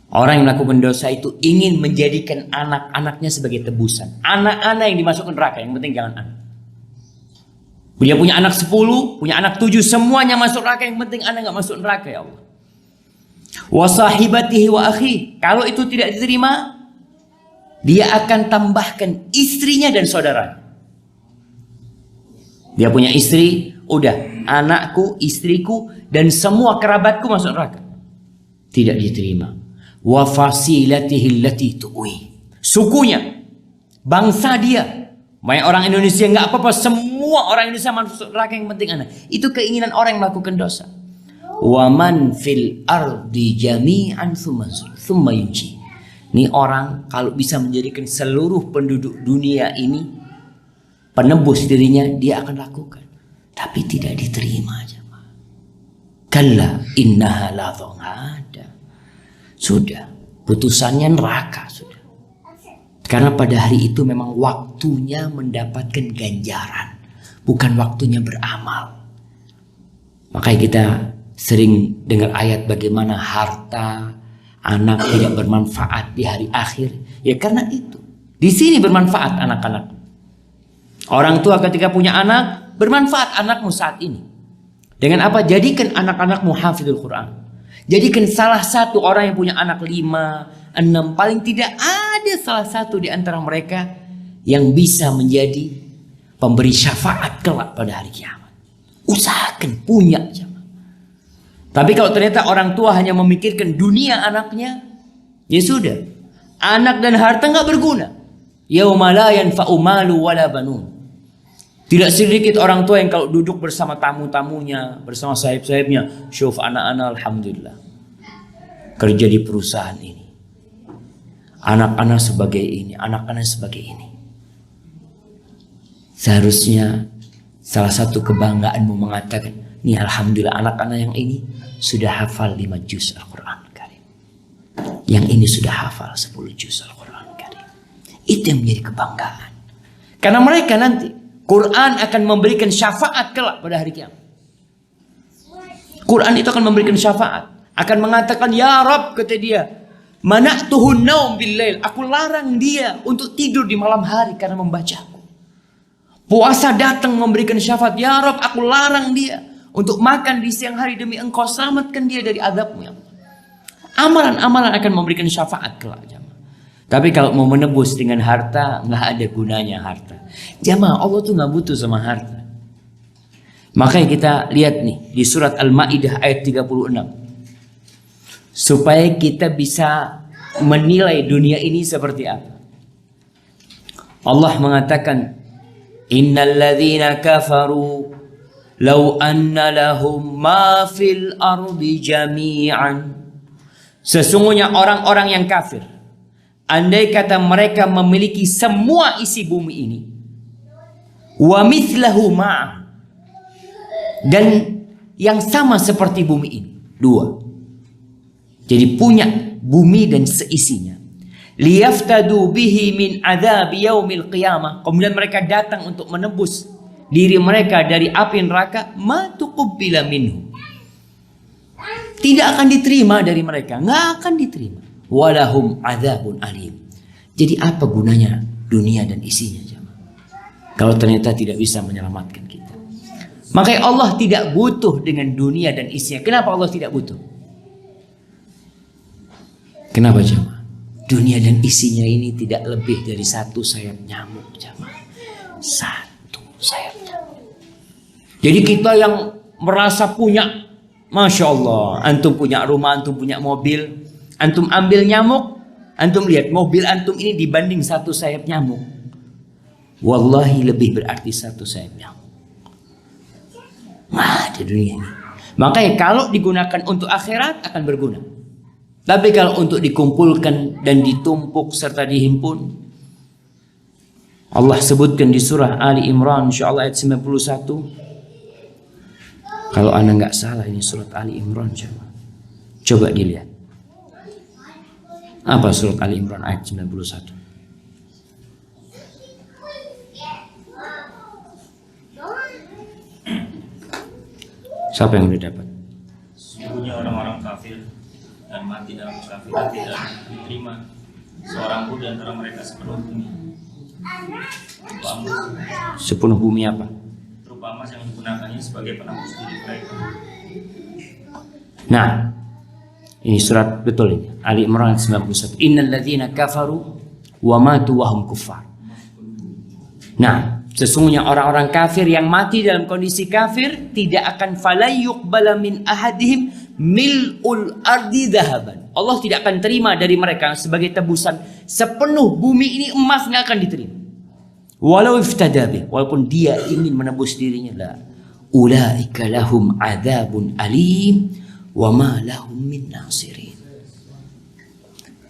Speaker 1: Orang yang melakukan dosa itu ingin menjadikan anak-anaknya sebagai tebusan. Anak-anak yang dimasukkan neraka, yang penting jangan anak. Dia punya anak 10, punya anak 7, semuanya masuk neraka, yang penting anak nggak masuk neraka, ya Allah. Wa sahibatihi wa akhi. Kalau itu tidak diterima, dia akan tambahkan istrinya dan saudaranya. Dia punya istri, udah anakku, istriku, dan semua kerabatku masuk neraka. Tidak diterima. Wa fasilatihi allati tu'i. Sukunya, bangsa dia. Banyak orang Indonesia nggak apa-apa, semua orang Indonesia masuk neraka, yang penting anak. Itu keinginan orang yang melakukan dosa. Wa man fil ardi jami'an thumma yunji. Ini orang kalau bisa menjadikan seluruh penduduk dunia ini penebus dirinya, dia akan lakukan. Tapi tidak diterima. Kalla innaha ladhun ada. Sudah, putusannya neraka sudah. Karena pada hari itu memang waktunya mendapatkan ganjaran, bukan waktunya beramal. Makanya kita sering dengar ayat bagaimana harta anak tidak bermanfaat di hari akhir. Ya karena itu. Di sini bermanfaat anak-anak. Orang tua ketika punya anak, bermanfaat anakmu saat ini. Dengan apa? Jadikan anak-anakmu hafizul Quran. Jadikan salah satu orang yang punya anak 5, 6, paling tidak ada salah satu di antara mereka yang bisa menjadi pemberi syafaat kelak pada hari kiamat. Usahakan punya. Tapi kalau ternyata orang tua hanya memikirkan dunia anaknya, ya sudah. Anak dan harta nggak berguna. Yauma la yanfa'u malu wala banun. Tidak sedikit orang tua yang kalau duduk bersama tamu-tamunya, bersama sahib-sahibnya, syuf anak-anak alhamdulillah kerja di perusahaan ini. Anak-anak sebagai ini, anak-anak sebagai ini. Seharusnya salah satu kebanggaanmu mengatakan, nih alhamdulillah anak-anak yang ini sudah hafal 5 juz Al-Quran Karim. Yang ini sudah hafal 10 juz Al-Quran Karim. Itu yang menjadi kebanggaan. Karena mereka nanti Quran akan memberikan syafaat kelak pada hari kiamat. Quran itu akan memberikan syafaat. Akan mengatakan, ya Rabb, kata dia, mana'tuhun naum bil-lail. Aku larang dia untuk tidur di malam hari karena membacaku. Puasa datang memberikan syafaat. Ya Rabb, aku larang dia untuk makan di siang hari demi engkau selamatkan dia dari azabmu. Amalan-amalan akan memberikan syafaat kelak. Tapi kalau mau menebus dengan harta, nggak ada gunanya harta. Jamaah, Allah tuh nggak butuh sama harta. Makanya kita lihat nih di surat Al-Maidah ayat 36. Supaya kita bisa menilai dunia ini seperti apa. Allah mengatakan, innal ladzina kafaru law anna lahum ma fil ardi jami'an. Sesungguhnya orang-orang yang kafir, andai kata mereka memiliki semua isi bumi ini, wa mithlahu ma'ah, dan yang sama seperti bumi ini, 2. Jadi punya bumi dan seisinya. Liyaftadu bihi min adzab yaumil qiyamah. Kemudian mereka datang untuk menebus diri mereka dari api neraka, ma tuqbila minhu. Tidak akan diterima dari mereka, nggak akan diterima. Walahum adzabun alim. Jadi apa gunanya dunia dan isinya, jemaah? Kalau ternyata tidak bisa menyelamatkan kita. Makanya Allah tidak butuh dengan dunia dan isinya. Kenapa Allah tidak butuh? Kenapa, jemaah? Dunia dan isinya ini tidak lebih dari 1 sayap nyamuk, jemaah. 1 sayap nyamuk. Jadi kita yang merasa punya, Masya Allah, antum punya rumah, antum punya mobil, antum ambil nyamuk, antum lihat mobil antum ini dibanding 1 sayap nyamuk, wallahi lebih berarti 1 sayap nyamuk. Nah, di dunia ini. Makanya kalau digunakan untuk akhirat akan berguna. Tapi kalau untuk dikumpulkan dan ditumpuk serta dihimpun, Allah sebutkan di surah Ali Imran insyaallah ayat 91. Kalau anda nggak salah ini surat Ali Imran, coba dilihat. Apa surat Ali Imran ayat 91? Siapa yang udah dapat?
Speaker 2: Sesungguhnya orang-orang kafir dan mati dalam kekafiran tidak diterima seorang pun di antara mereka sepenuh bumi.
Speaker 1: Sepenuh bumi apa?
Speaker 2: Berupa emas yang digunakannya sebagai penembus diri mereka.
Speaker 1: Nah, ini surat betul ini. Ali Imran 91. Innal ladzina kafaru wa matu wa hum kuffar. Nah, sesungguhnya orang-orang kafir yang mati dalam kondisi kafir tidak akan falayuqbala min ahadihim mil'ul ardi dhahaban. Allah tidak akan terima dari mereka sebagai tebusan sepenuh bumi ini emas, nggak akan diterima. Walau iftada bih, walaupun dia ingin menebus dirinya, la. Ulaika lahum adzabun alim wa ma lahum min nasirin.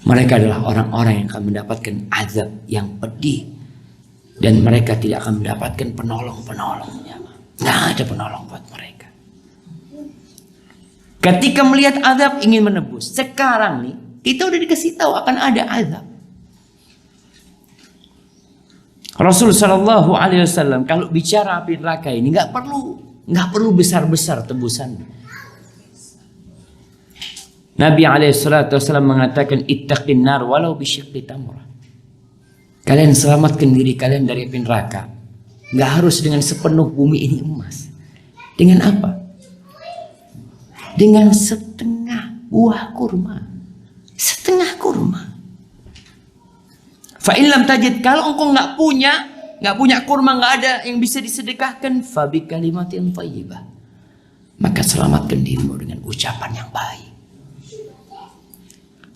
Speaker 1: Mereka adalah orang-orang yang akan mendapatkan azab yang pedih. Dan mereka tidak akan mendapatkan penolong-penolongnya. Tidak ada penolong buat mereka. Ketika melihat azab ingin menebus. Sekarang nih kita udah dikasih tahu akan ada azab. Rasul Shallallahu Alaihi Wasallam kalau bicara api neraka ini nggak perlu besar-besar tebusan. Nabi Alaihissalam mengatakan ittaqin nar walau bisyiqqi tamrah. Kalian selamatkan diri kalian dari api neraka. Nggak harus dengan sepenuh bumi ini emas. Dengan apa? Dengan setengah buah kurma. Setengah kurma. Fa in lam tajid, kalau engkau nggak punya kurma, nggak ada yang bisa disedekahkan, fa bi kalimatin thayyibah. Maka selamatkan dirimu dengan ucapan yang baik.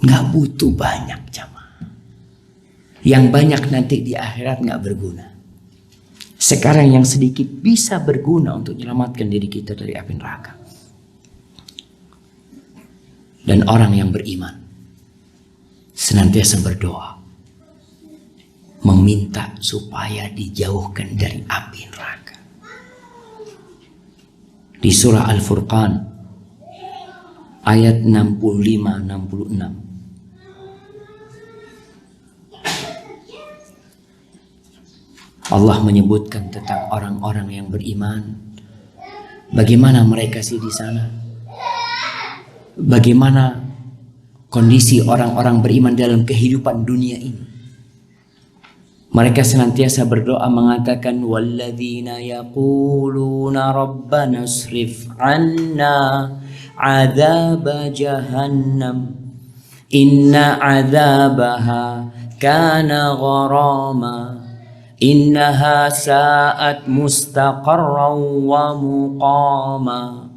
Speaker 1: Nggak butuh banyak jamaah. Yang banyak nanti di akhirat nggak berguna. Sekarang yang sedikit bisa berguna untuk menyelamatkan diri kita dari api neraka. Dan orang yang beriman senantiasa berdoa, meminta supaya dijauhkan dari api neraka. Di surah Al-Furqan ayat 65-66. Allah menyebutkan tentang orang-orang yang beriman. Bagaimana mereka sih di sana? Bagaimana kondisi orang-orang beriman dalam kehidupan dunia ini? Mereka senantiasa berdoa mengatakan walladzina yaquluna rabbana asrif 'anna 'adzaba jahannam inna 'adzabaha kana gharama innaha sa'at mustaqarran wa muqama.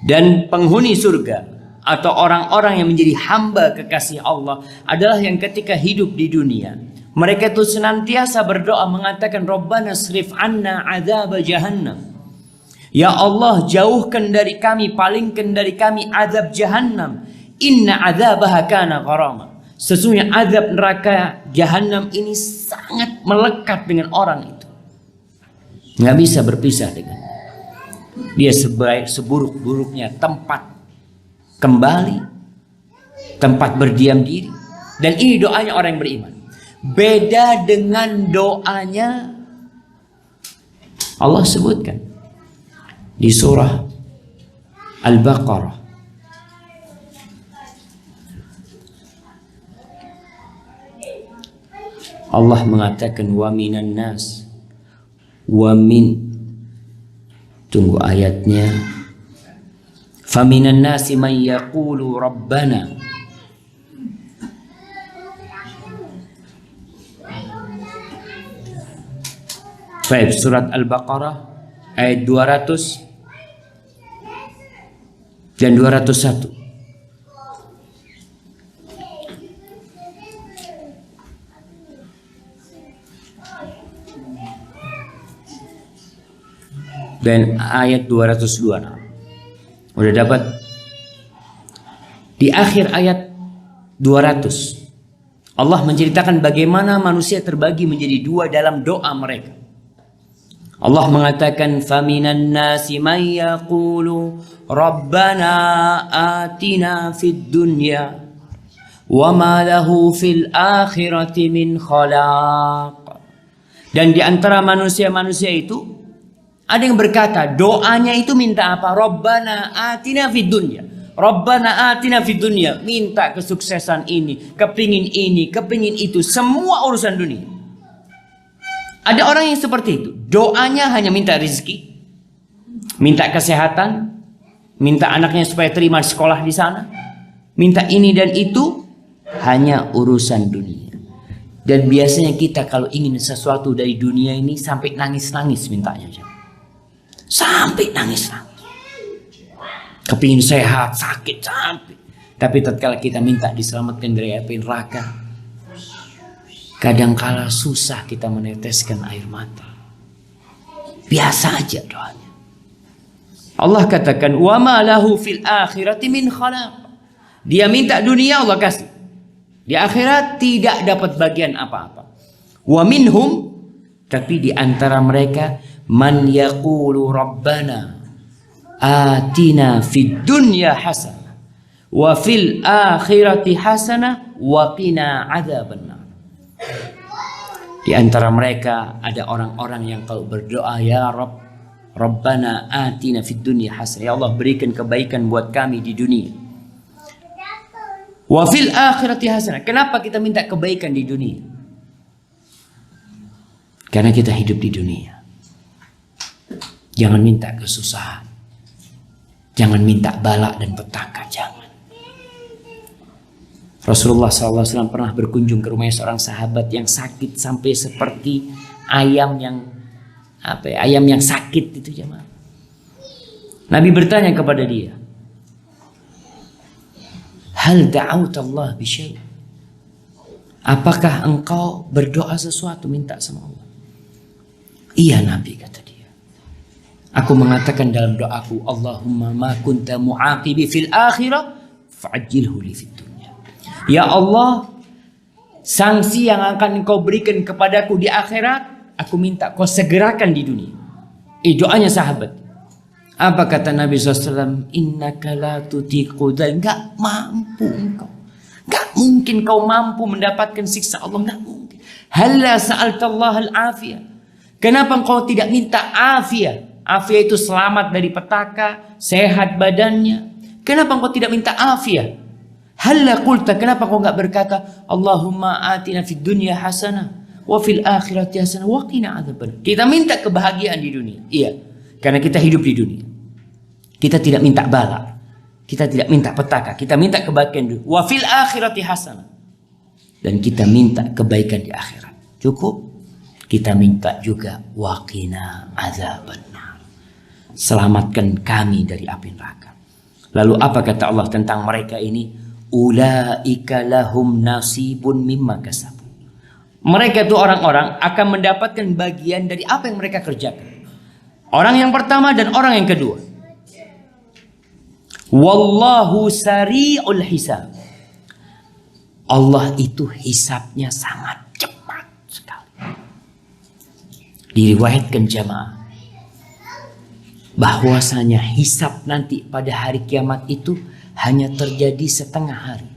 Speaker 1: Dan penghuni surga atau orang-orang yang menjadi hamba kekasih Allah adalah yang ketika hidup di dunia mereka itu senantiasa berdoa mengatakan Rabbana srif anna adzab jahannam. Ya Allah, jauhkan dari kami, palingkan dari kami azab jahannam. Inna adzabaha kana gharama. Sesungguhnya azab neraka jahanam ini sangat melekat dengan orang itu. Nggak bisa berpisah dengan. Dia seburuk-buruknya tempat kembali, tempat berdiam diri. Dan ini doanya orang yang beriman. Beda dengan doanya Allah sebutkan di surah Al-Baqarah. Allah mengatakan wa minan nas wa min, tunggu ayatnya, fa minan nasi man yaqulu rabbana, baik, surat Al-Baqarah ayat 200 dan 201. Dan ayat 202. Udah dapat? Di akhir ayat 200 Allah menceritakan bagaimana manusia terbagi menjadi dua dalam doa mereka. Allah mengatakan faminan nasi may yaqulu rabbana atina fid dunya wa ma lahu fil akhirati min khalaq. Dan di antara manusia-manusia itu ada yang berkata, doanya itu minta apa? Rabbana atina fid dunya. Rabbana atina fid dunya. Minta kesuksesan ini, kepingin itu, semua urusan dunia. Ada orang yang seperti itu. Doanya hanya minta rezeki, minta kesehatan, minta anaknya supaya terima sekolah di sana, minta ini dan itu, hanya urusan dunia. Dan biasanya kita kalau ingin sesuatu dari dunia ini sampai nangis-nangis mintanya. Sampai nangis-nangis. Kepingin sehat, sakit, sampai. Tapi tatkala kita minta diselamatkan dari api neraka, kadangkala susah kita meneteskan air mata. Biasa aja doanya. Allah katakan, wa ma lahu fil akhirati min khalaq. Dia minta dunia, Allah kasih. Di akhirat tidak dapat bagian apa-apa. Wa minhum, tapi di antara mereka, man yaqulu rabbana atina fid dunya hasanah wa fil akhirati hasanah wa qina adzabannar. Di antara mereka ada orang-orang yang kalau berdoa, ya Rabb, Rabbana atina fid dunya hasanah, ya Allah berikan kebaikan buat kami di dunia. Wa fil akhirati hasanah. Kenapa kita minta kebaikan di dunia? Karena kita hidup di dunia. Jangan minta kesusahan. Jangan minta bala dan petaka, jangan. Rasulullah SAW pernah berkunjung ke rumah seorang sahabat yang sakit sampai seperti ayam yang sakit itu, jemaah. Nabi bertanya kepada dia, hal da'auta Allah bisyai? Apakah engkau berdoa sesuatu, minta sama Allah? Iya Nabi, kata dia. Aku mengatakan dalam doaku, Allahumma ma kunta mu'aqibi fil akhirah fa'ajilhu li fid dunya. Ya Allah, sanksi yang akan engkau berikan kepadaku di akhirat, aku minta kau segerakan di dunia. Doanya sahabat. Apa kata Nabi SAW? Innaka la tutiqu dzal. Enggak mampu engkau. Enggak mungkin kau mampu mendapatkan siksa Allah. Enggak mungkin. Halla sa'alta Allah al-afiyah. Kenapa engkau tidak minta afiyah? Afiyah itu selamat dari petaka, sehat badannya. Kenapa engkau tidak minta afiyah? Halla qulta, kenapa engkau enggak berkata Allahumma atina fid dunya hasanah wa fil akhirati hasanah wa qina adzabannar. Kita minta kebahagiaan di dunia. Iya, karena kita hidup di dunia. Kita tidak minta bala, kita tidak minta petaka, kita minta kebaikan dulu. Wa fil akhirati hasanah. Dan kita minta kebaikan di akhirat. Cukup. Kita minta juga waqina adzabannar. Selamatkan kami dari api neraka. Lalu apa kata Allah tentang mereka ini? Ulaika lahum nasibun mimma kasabu. Mereka itu orang-orang akan mendapatkan bagian dari apa yang mereka kerjakan. Orang yang pertama dan orang yang kedua. Wallahu sari'ul hisab. Allah itu hisabnya sangat cepat sekali. Diriwayatkan jamaah bahwasanya hisab nanti pada hari kiamat itu hanya terjadi setengah hari.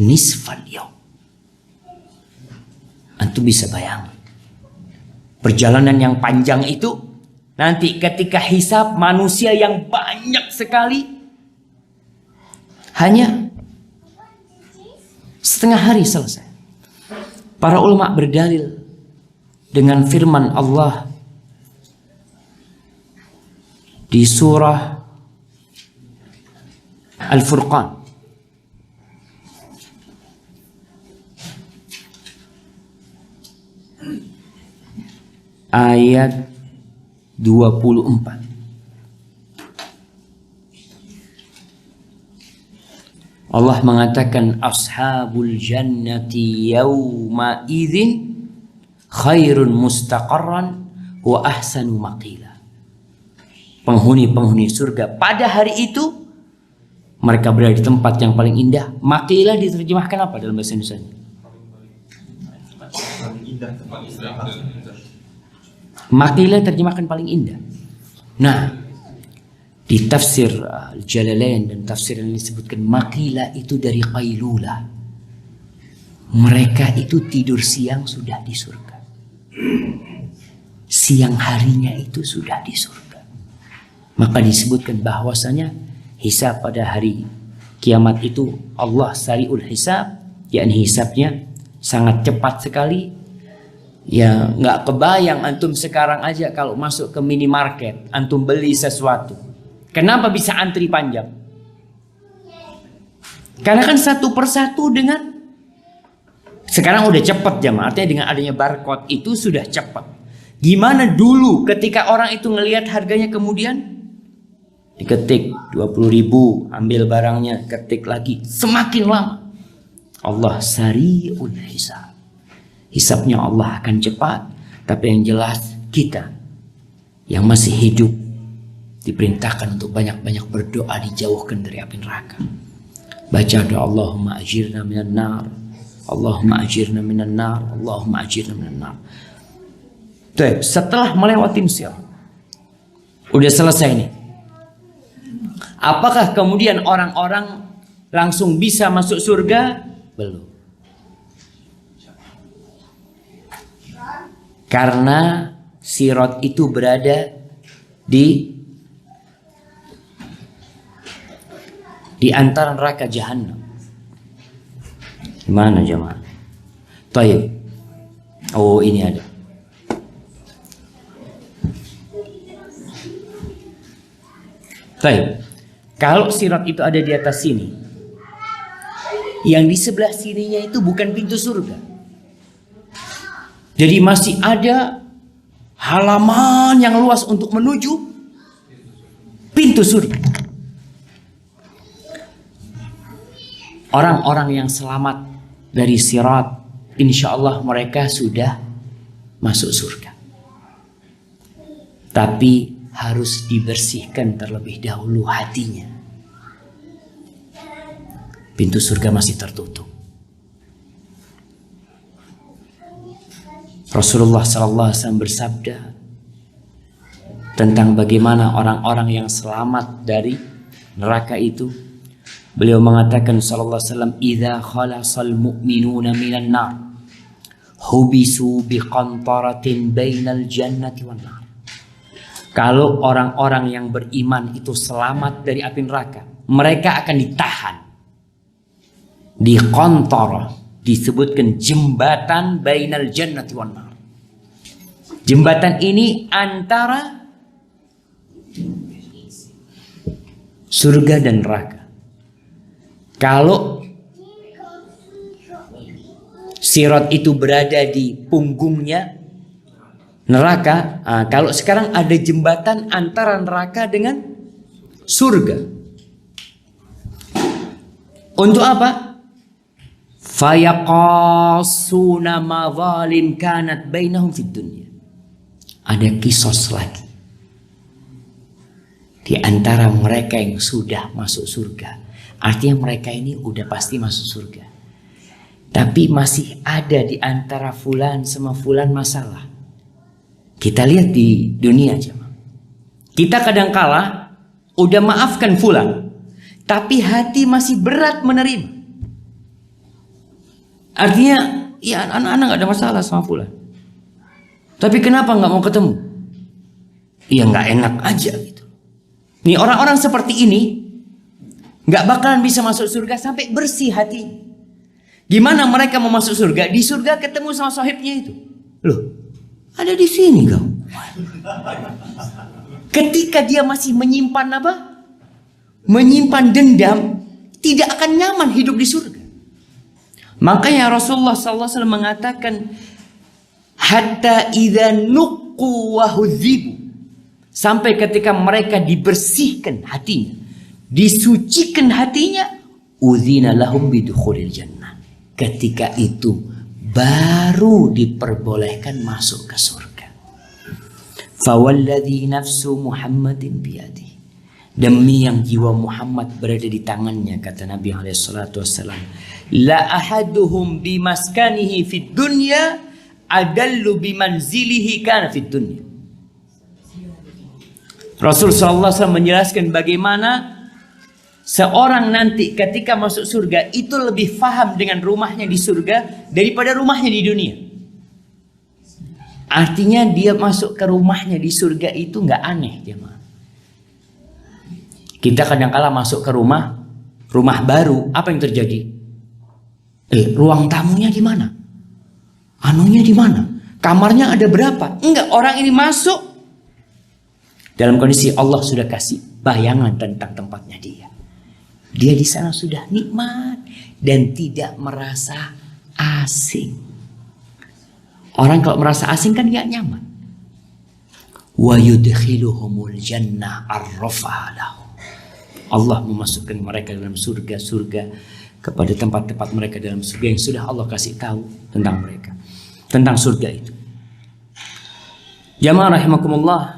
Speaker 1: Nisfal yaum. Antum bisa bayangkan. Perjalanan yang panjang itu nanti ketika hisab manusia yang banyak sekali hanya setengah hari selesai. Para ulama berdalil dengan firman Allah di surah Al-Furqan ayat 24. Allah mengatakan ashabul jannati yawma idzin khairun mustaqarran wa ahsanu maqila. Penghuni-penghuni surga pada hari itu mereka berada di tempat yang paling indah. Maqila diterjemahkan apa dalam bahasa Indonesia? Maqila terjemahkan paling indah. Nah, Di tafsir Jalalain dan tafsir yang disebutkan makila itu dari qailula. Mereka itu tidur siang sudah di surga. Siang harinya itu sudah di surga. Maka disebutkan bahwasanya hisab pada hari kiamat itu Allah sari'ul hisab, yakni hisabnya sangat cepat sekali. Ya nggak kebayang antum sekarang aja kalau masuk ke minimarket, antum beli sesuatu. Kenapa bisa antri panjang? Karena kan satu persatu dengan sekarang udah cepat jamaah, artinya dengan adanya barcode itu sudah cepat. Gimana dulu ketika orang itu ngelihat harganya kemudian diketik 20.000, ambil barangnya, ketik lagi, semakin lama. Allah sari'ul hisab. Hisabnya Allah akan cepat, tapi yang jelas kita yang masih hidup diperintahkan untuk banyak-banyak berdoa dijauhkan dari api neraka. Baca doa Allahumma ajirna minan nar, Allahumma ajirna minan nar, Allahumma ajirna minan nar. Tuh, setelah melewati sirat, udah selesai nih. Apakah kemudian orang-orang langsung bisa masuk surga? Belum. Karena sirat itu berada di antara neraka jahanam. Gimana jemaah? Taib. Oh, ini ada. Taib. Kalau sirat itu ada di atas sini, yang di sebelah sininya itu bukan pintu surga. Jadi masih ada halaman yang luas untuk menuju pintu surga. Orang-orang yang selamat dari sirat, insya Allah mereka sudah masuk surga. Tapi harus dibersihkan terlebih dahulu hatinya. Pintu surga masih tertutup. Rasulullah SAW bersabda tentang bagaimana orang-orang yang selamat dari neraka itu. Beliau mengatakan sallallahu alaihi wasallam, "Idza khalasal mu'minuna minan nar, hubisu biqantaratin bainal jannati wan nar." Kalau orang-orang yang beriman itu selamat dari api neraka, mereka akan ditahan di qantara, disebutkan jembatan bainal jannati wan nar. Jembatan ini antara surga dan neraka. Kalau sirat itu berada di punggungnya neraka, kalau sekarang ada jembatan antara neraka dengan surga. Untuk apa? Fayaqasuna madzalim kanat bainahum fid dunya. Ada kisos lagi di antara mereka yang sudah masuk surga. Artinya mereka ini udah pasti masuk surga. Tapi masih ada di antara fulan sama fulan masalah. Kita lihat di dunia aja. Kita kadangkala udah maafkan fulan, tapi hati masih berat menerima. Artinya, ya anak-anak gak ada masalah sama fulan. Tapi kenapa gak mau ketemu? Ya gak enak aja gitu. Nih orang-orang seperti ini gak bakalan bisa masuk surga sampai bersih hati. Gimana mereka mau masuk surga? Di surga ketemu sama sahibnya itu. Loh, ada di sini kau. Ketika dia masih menyimpan apa? Menyimpan dendam, tidak akan nyaman hidup di surga. Makanya Rasulullah SAW mengatakan, hatta idza nuqqu wa hudzibu, sampai ketika mereka dibersihkan hatinya, disucikan hatinya, udzina lahum bidukhulil jannah. Ketika itu baru diperbolehkan masuk ke surga. Fawalladzi nafsu Muhammadin biyadihi, demi yang jiwa Muhammad berada di tangannya, kata Nabi SAW, la ahaduhum bimaskanihi fid dunya adallu bimanzilihi kana fid dunya. Rasul sallallahu alaihi wasallam menjelaskan bagaimana seorang nanti ketika masuk surga itu lebih paham dengan rumahnya di surga daripada rumahnya di dunia. Artinya dia masuk ke rumahnya di surga itu nggak aneh, jemaah. Kita kadang-kala masuk ke rumah baru, apa yang terjadi? Ruang tamunya di mana? Anunya di mana? Kamarnya ada berapa? Enggak, orang ini masuk dalam kondisi Allah sudah kasih bayangan tentang tempatnya dia. Dia di sana sudah nikmat dan tidak merasa asing. Orang kalau merasa asing kan gak nyaman. Wa yudkhiluhumul jannah arrafaha lahum. Allah memasukkan mereka dalam surga-surga, kepada tempat-tempat mereka dalam surga yang sudah Allah kasih tahu tentang mereka, tentang surga itu. Jamaah rahimakumullah,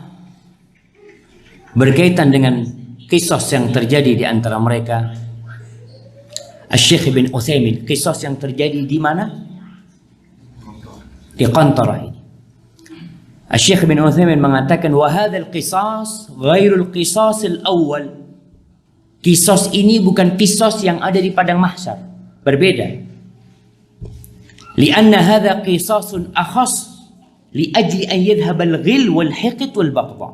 Speaker 1: berkaitan dengan kisah yang terjadi di antara mereka, Asy-Syaikh Ibn Utsaimin, kisah yang terjadi di mana? Di Qantarah ini. Asy-Syaikh Ibn Utsaimin mengatakan, wa hadzal qisas ghairul qisas al-awwal. Kisos ini bukan kisos yang ada di padang mahsyar, berbeda. Lianna hadza qisasun akhas li ajli an yadhhab al-ghil wal hiqd wal baghdha.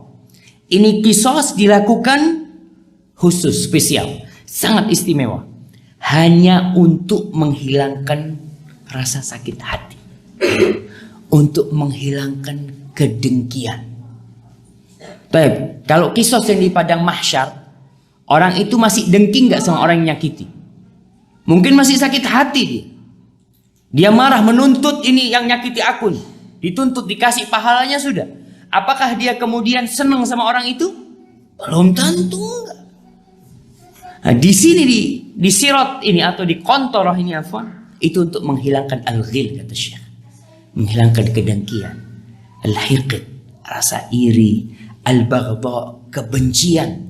Speaker 1: Ini kisos dilakukan khusus, spesial, sangat istimewa, hanya untuk menghilangkan rasa sakit hati, untuk menghilangkan kedengkian. Baik, kalau kisos yang di padang mahsyar, orang itu masih dengki nggak sama orang yang nyakiti? Mungkin masih sakit hati dia. Dia marah menuntut ini yang nyakiti aku nih. Dituntut, dikasih pahalanya sudah. Apakah dia kemudian senang sama orang itu? Belum tentu enggak. Nah, di sini di sirat ini atau di Qantarah ini itu untuk menghilangkan al-ghil, kata Syekh. Menghilangkan kedengkian, al-hiqd, rasa iri, al-baghdha, kebencian,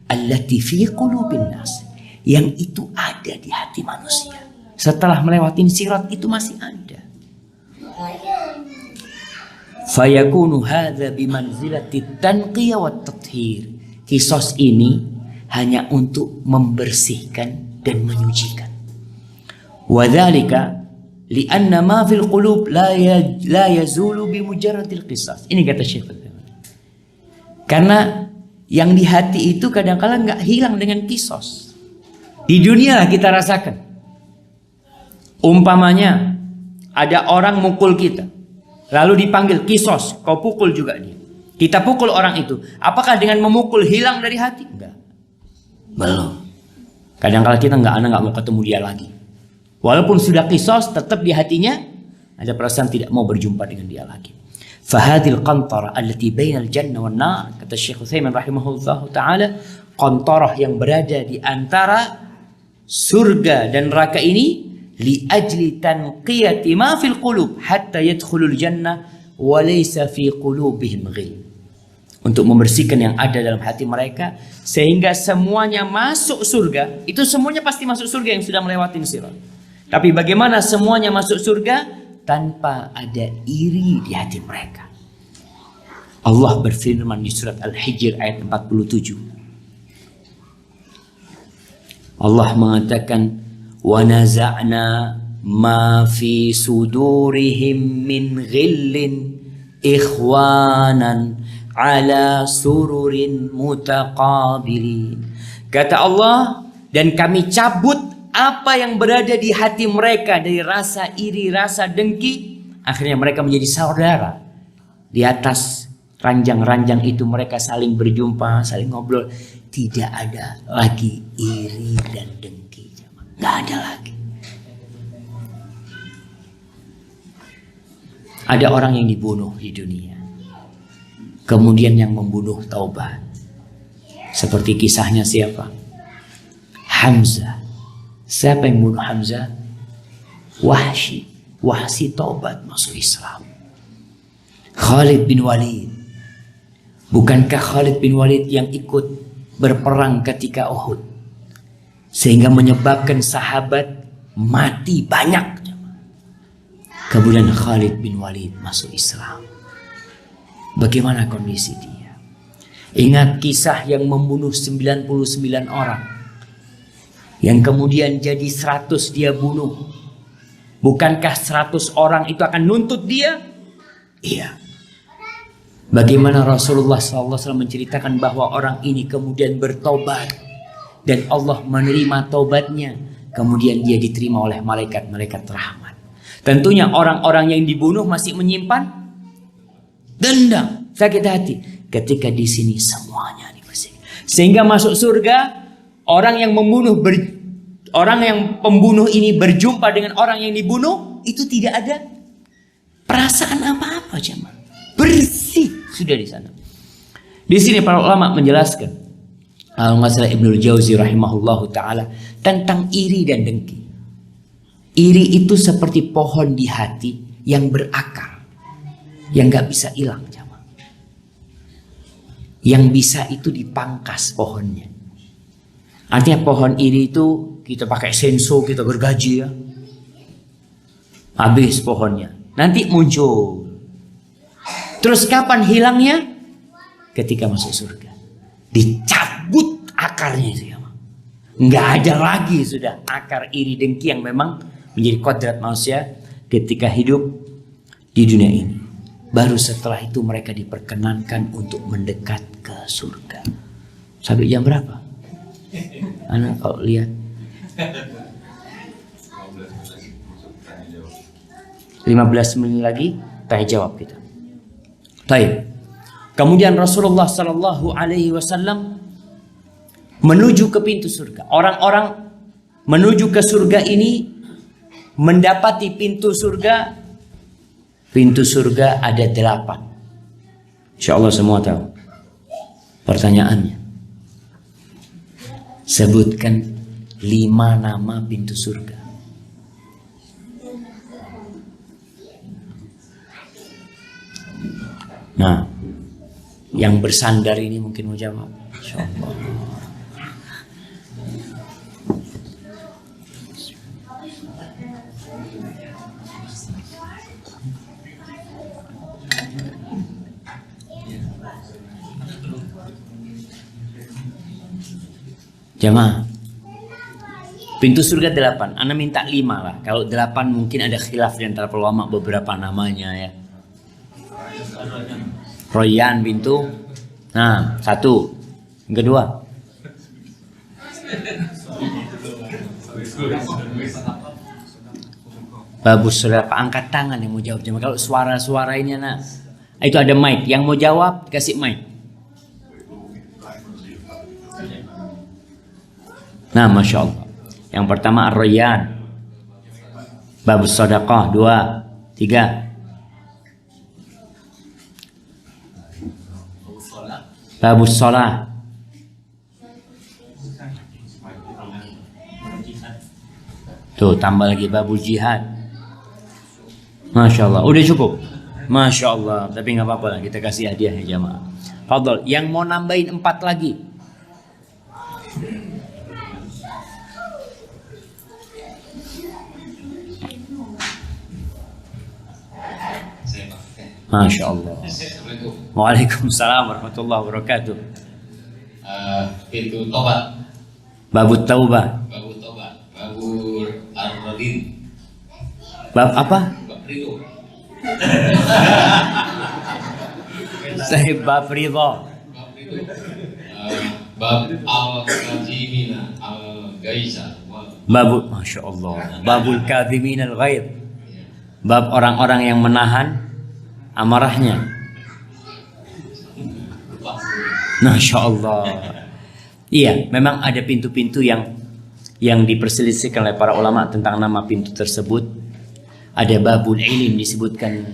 Speaker 1: allati fi qulubin nas, yang itu ada di hati manusia. Setelah melewati sirat itu masih ada. Fayakunu hadza bimanzilati tanqiyah wat tathhir. Kisos ini hanya untuk membersihkan dan menyucikan. Wa dzalika lianna ma fil qulub la yazulu bi mujarradil qisas. Ini kata Syekh. Karena yang di hati itu kadang-kadang nggak hilang dengan kisos. Di dunia lah kita rasakan. Umpamanya ada orang mukul kita, lalu dipanggil kisos, kau pukul juga dia. Kita pukul orang itu. Apakah dengan memukul hilang dari hati? Enggak. Belum. Kadang-kadang kita nggak mau ketemu dia lagi. Walaupun sudah kisos, tetap di hatinya ada perasaan tidak mau berjumpa dengan dia lagi. Fahadil qantarah allati bainal jannah wan nar, kata Syekh Utsaimin rahimahullahu taala, qantarah yang berada di antara surga dan neraka ini li ajli tanqiyati ma fil qulub hatta yadkhulul jannah wa laysa fi qulubihim ghil. Untuk membersihkan yang ada dalam hati mereka sehingga semuanya masuk surga. Itu semuanya pasti masuk surga yang sudah melewati sirat. Tapi bagaimana semuanya masuk surga tanpa ada iri di hati mereka? Allah berfirman di surat Al-Hijr ayat 47. Allah mengatakan, wa naza'na ma fi sudurihim min ghillin ikhwanan ala sururin mutaqabilin. Kata Allah, dan kami cabut apa yang berada di hati mereka dari rasa iri, rasa dengki. Akhirnya mereka menjadi saudara. Di atas ranjang-ranjang itu mereka saling berjumpa, saling ngobrol. Tidak ada lagi iri dan dengki. Nggak ada lagi. Ada orang yang dibunuh di dunia, kemudian yang membunuh taubat. Seperti kisahnya siapa? Hamzah. Siapa yang bunuh Hamzah? Wahsy. Wahsy taubat masuk Islam. Khalid bin Walid. Bukankah Khalid bin Walid yang ikut berperang ketika Uhud sehingga menyebabkan sahabat mati banyak? Kemudian Khalid bin Walid masuk Islam. Bagaimana kondisi dia? Ingat kisah yang membunuh 99 orang. Yang kemudian jadi 100 dia bunuh. Bukankah 100 orang itu akan nuntut dia? Iya. Bagaimana Rasulullah SAW menceritakan bahwa orang ini kemudian bertobat. Dan Allah menerima tobatnya. Kemudian dia diterima oleh malaikat-malaikat rahmat. Tentunya orang-orang yang dibunuh masih menyimpan dendam, sakit hati. Ketika di sini semuanya dibersihkan. Sehingga masuk surga. Orang yang pembunuh ini berjumpa dengan orang yang dibunuh, itu tidak ada perasaan apa-apa, jemaah. Bersih sudah di sana. Di sini para ulama menjelaskan, kalau nggak salah Ibnul Jauzi rahimahullahu taala, tentang iri dan dengki. Iri itu seperti pohon di hati yang berakar, yang nggak bisa hilang, jemaah. Yang bisa itu dipangkas pohonnya. Artinya pohon iri itu kita pakai senso, kita gergaji ya. Habis pohonnya. Nanti muncul. Terus kapan hilangnya? Ketika masuk surga. Dicabut akarnya itu ya. Nggak ada lagi sudah akar iri dengki yang memang menjadi kodrat manusia ketika hidup di dunia ini. Baru setelah itu mereka diperkenankan untuk mendekat ke surga. Sampai jam berapa? Anak kalau lihat 15 menit lagi tanya jawab kita. Baik. Kemudian Rasulullah Sallallahu Alaihi Wasallam menuju ke pintu surga. Orang-orang menuju ke surga ini mendapati pintu surga. Pintu surga ada 8. Insya Allah semua tahu. Pertanyaannya, sebutkan 5 nama pintu surga. Nah, yang bersandar ini mungkin mau jawab. Insyaallah. Jamaah, pintu surga 8. Ana minta 5 lah. Kalau 8 mungkin ada khilaf di antara ulama beberapa namanya ya. Royan pintu. Nah, 1. Yang kedua. Babus saudara, angkat tangan yang mau jawab. Kalau suara-suara ini anak, itu ada mic. Yang mau jawab kasih mic. Nah, Masya Allah. Yang pertama Ar-Rayyan. Babus Sadaqah 2, 3. Babus Shalah. Tuh tambah lagi babul jihad. Masya Allah. Udah cukup. Masya Allah. Tapi nggak apa-apa lah. Kita kasih hadiah ya jamaah. Fadol. Yang mau nambahin 4 lagi. Masya Allah. Waalaikumsalam warahmatullahi wabarakatuh.
Speaker 3: Pintu tobat.
Speaker 1: Babut taubah.
Speaker 3: Babu tobat. Babu ar-radin.
Speaker 1: Bab apa?
Speaker 3: Bab ridho.
Speaker 1: Sahib bab ridha.
Speaker 3: Bab ridho. Bab al-kadhimina al-ghaisa.
Speaker 1: Babul, Masya Allah. Babul kadhimin al-ghaid. Bab orang-orang yang menahan amarahnya. Masya Allah. Iya, memang ada pintu-pintu yang diperselisihkan oleh para ulama tentang nama pintu tersebut. Ada babul ilm disebutkan.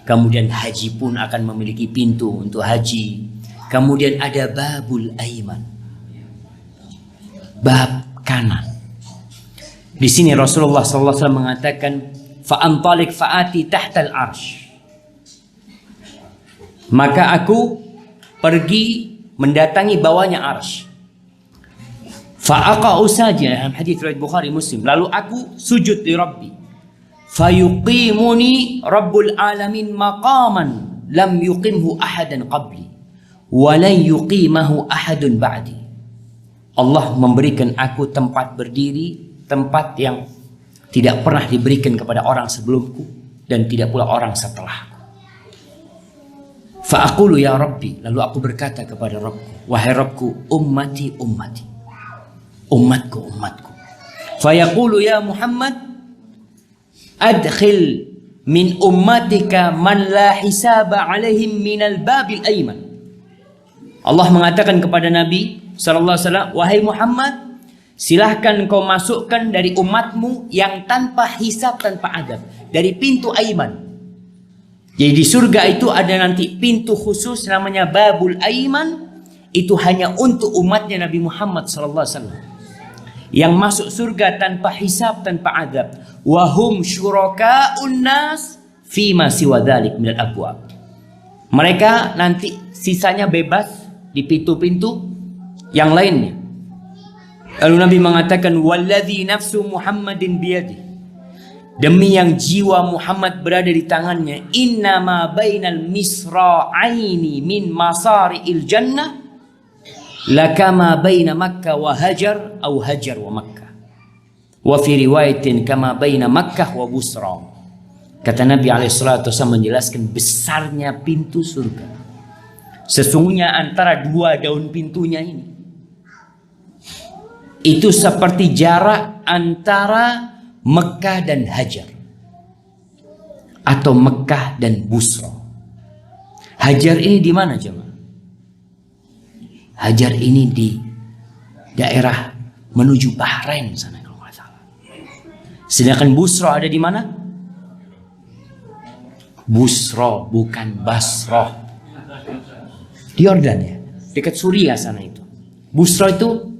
Speaker 1: Kemudian haji pun akan memiliki pintu untuk haji. Kemudian ada babul aiman. Bab kanan. Di sini Rasulullah SAW mengatakan, fa'antalik fa'ati tahtal arsh. Maka aku pergi mendatangi bawahnya arsh. Fa'aqa'u sajid, dalam hadis riwayat Bukhari Muslim. Lalu aku sujud di Rabbi. Fayuqimuni Rabbul alamin maqaman lam yuqimhu ahadan qabli. wa la yuqimahu ahadun ba'di. Allah memberikan aku tempat berdiri, tempat yang tidak pernah diberikan kepada orang sebelumku dan tidak pula orang setelahku. Fa aqulu ya Rabbi, lalu aku berkata kepada Rabbku, wahai Rabbku, ummati ummati, umatku umatku. Fa yaqulu ya Muhammad, adkhil min ummatika man la hisaba alaihim minal babil ayman. Allah mengatakan kepada Nabi sallallahu alaihi wasallam, wahai Muhammad, silahkan kau masukkan dari umatmu yang tanpa hisab, tanpa adab, dari pintu Aiman. Jadi di surga itu ada nanti pintu khusus namanya Babul Aiman. Itu hanya untuk umatnya Nabi Muhammad SAW, yang masuk surga tanpa hisab, tanpa adab. Wahum syuraka'un nas fima siwa dzalik minal abwab. Mereka nanti sisanya bebas di pintu-pintu yang lainnya. Lalu Nabi mengatakan, walladzi nafsu Muhammadin biyadi, demi yang jiwa Muhammad berada di tangannya, innama bainal misra'aini min masari'il jannah lakama baina Makkah wa Hajar atau Hajar wa Makkah, wa fi riwayatin kama baina Makkah wa Busra. Kata Nabi alaihissalatu wasallam menjelaskan besarnya pintu surga. Sesungguhnya antara dua daun pintunya ini itu seperti jarak antara Mekah dan Hajar, atau Mekah dan Busra. Hajar ini di mana jemaah? Hajar ini di daerah menuju Bahrain sana kalau nggak salah. Sedangkan Busra ada di mana? Busra, bukan Basra. Di Yordania, dekat Suriah sana itu. Busra itu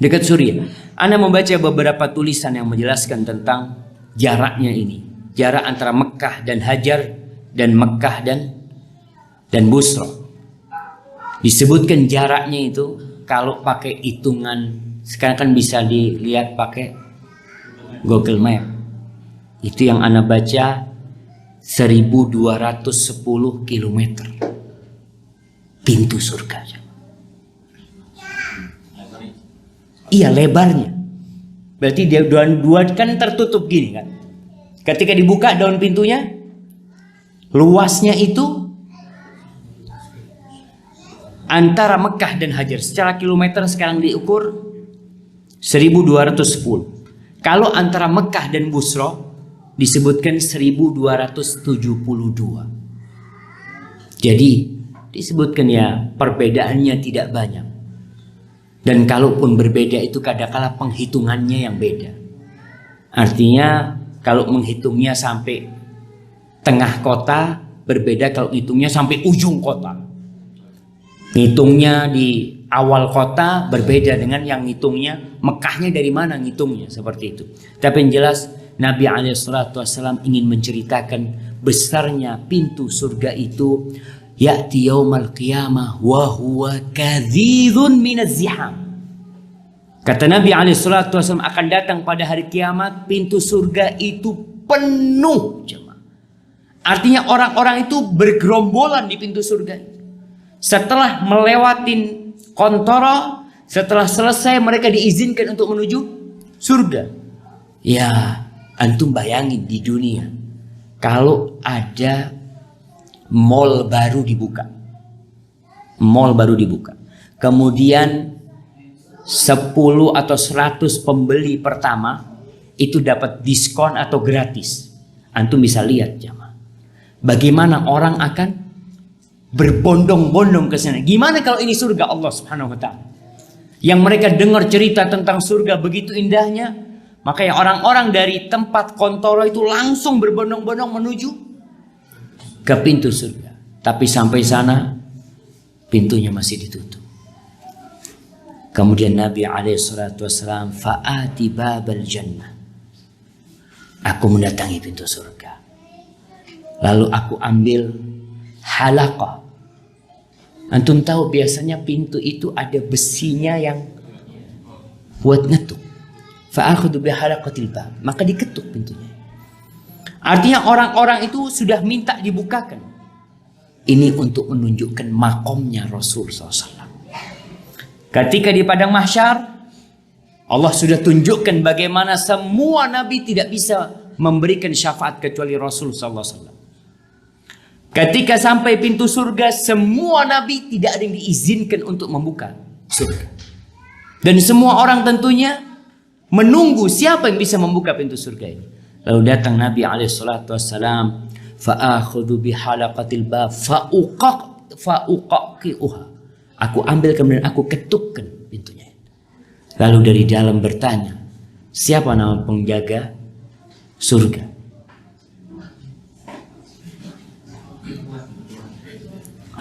Speaker 1: dekat Suriah. Anda membaca beberapa tulisan yang menjelaskan tentang jaraknya ini. Jarak antara Mekah dan Hajar dan Mekah dan Busra. Disebutkan jaraknya itu kalau pakai hitungan sekarang kan bisa dilihat pakai Google Map. Itu yang Anda baca 1210 km. Pintu surga. Iya, lebarnya. Berarti dia dua kan tertutup gini kan. Ketika dibuka daun pintunya, luasnya itu antara Mekah dan Hajar. Secara kilometer sekarang diukur 1210. Kalau antara Mekah dan Busra disebutkan 1272. Jadi disebutkan ya perbedaannya tidak banyak. Dan kalaupun berbeda itu kadang-kala penghitungannya yang beda. Artinya kalau menghitungnya sampai tengah kota berbeda kalau hitungnya sampai ujung kota. Ngitungnya di awal kota berbeda dengan yang ngitungnya Mekahnya dari mana ngitungnya, seperti itu. Tapi yang jelas Nabi SAW ingin menceritakan besarnya pintu surga itu. Ya'ti yaumal qiyamah wa huwa kadhidun minaz ziham. Kata Nabi SAW akan datang pada hari kiamat, pintu surga itu penuh jemaah. Artinya orang-orang itu bergerombolan di pintu surga. Setelah melewatin kontoro, setelah selesai mereka diizinkan untuk menuju surga. Ya, antum bayangin di dunia kalau ada mall baru dibuka. Mall baru dibuka. Kemudian 10 atau 100 pembeli pertama itu dapat diskon atau gratis. Antum bisa lihat jemaah. Bagaimana orang akan berbondong-bondong ke sana. Gimana kalau ini surga Allah Subhanahu wa taala? Yang mereka dengar cerita tentang surga begitu indahnya, makanya orang-orang dari tempat kontoro itu langsung berbondong-bondong menuju ke pintu surga. Tapi sampai sana pintunya masih ditutup. Kemudian Nabi SAW, fa'ati babal jannah. Aku mendatangi pintu surga. Lalu aku ambil halaqah. Antum tahu biasanya pintu itu ada besinya yang buat ngetuk. Fa'akhudhu bihalaqatil bab. Maka diketuk pintunya. Artinya orang-orang itu sudah minta dibukakan. Ini untuk menunjukkan makomnya Rasul SAW. Ketika di padang mahsyar, Allah sudah tunjukkan bagaimana semua nabi tidak bisa memberikan syafaat kecuali Rasul SAW. Ketika sampai pintu surga, semua nabi tidak ada yang diizinkan untuk membuka surga. Dan semua orang tentunya menunggu siapa yang bisa membuka pintu surga ini. Lalu datang Nabi alaihissalam, fa'akhudhu bihalaqatil bab fa'uqaqi'uha. Aku ambil kemudian aku ketukkan pintunya. Lalu dari dalam bertanya, siapa nama penjaga surga?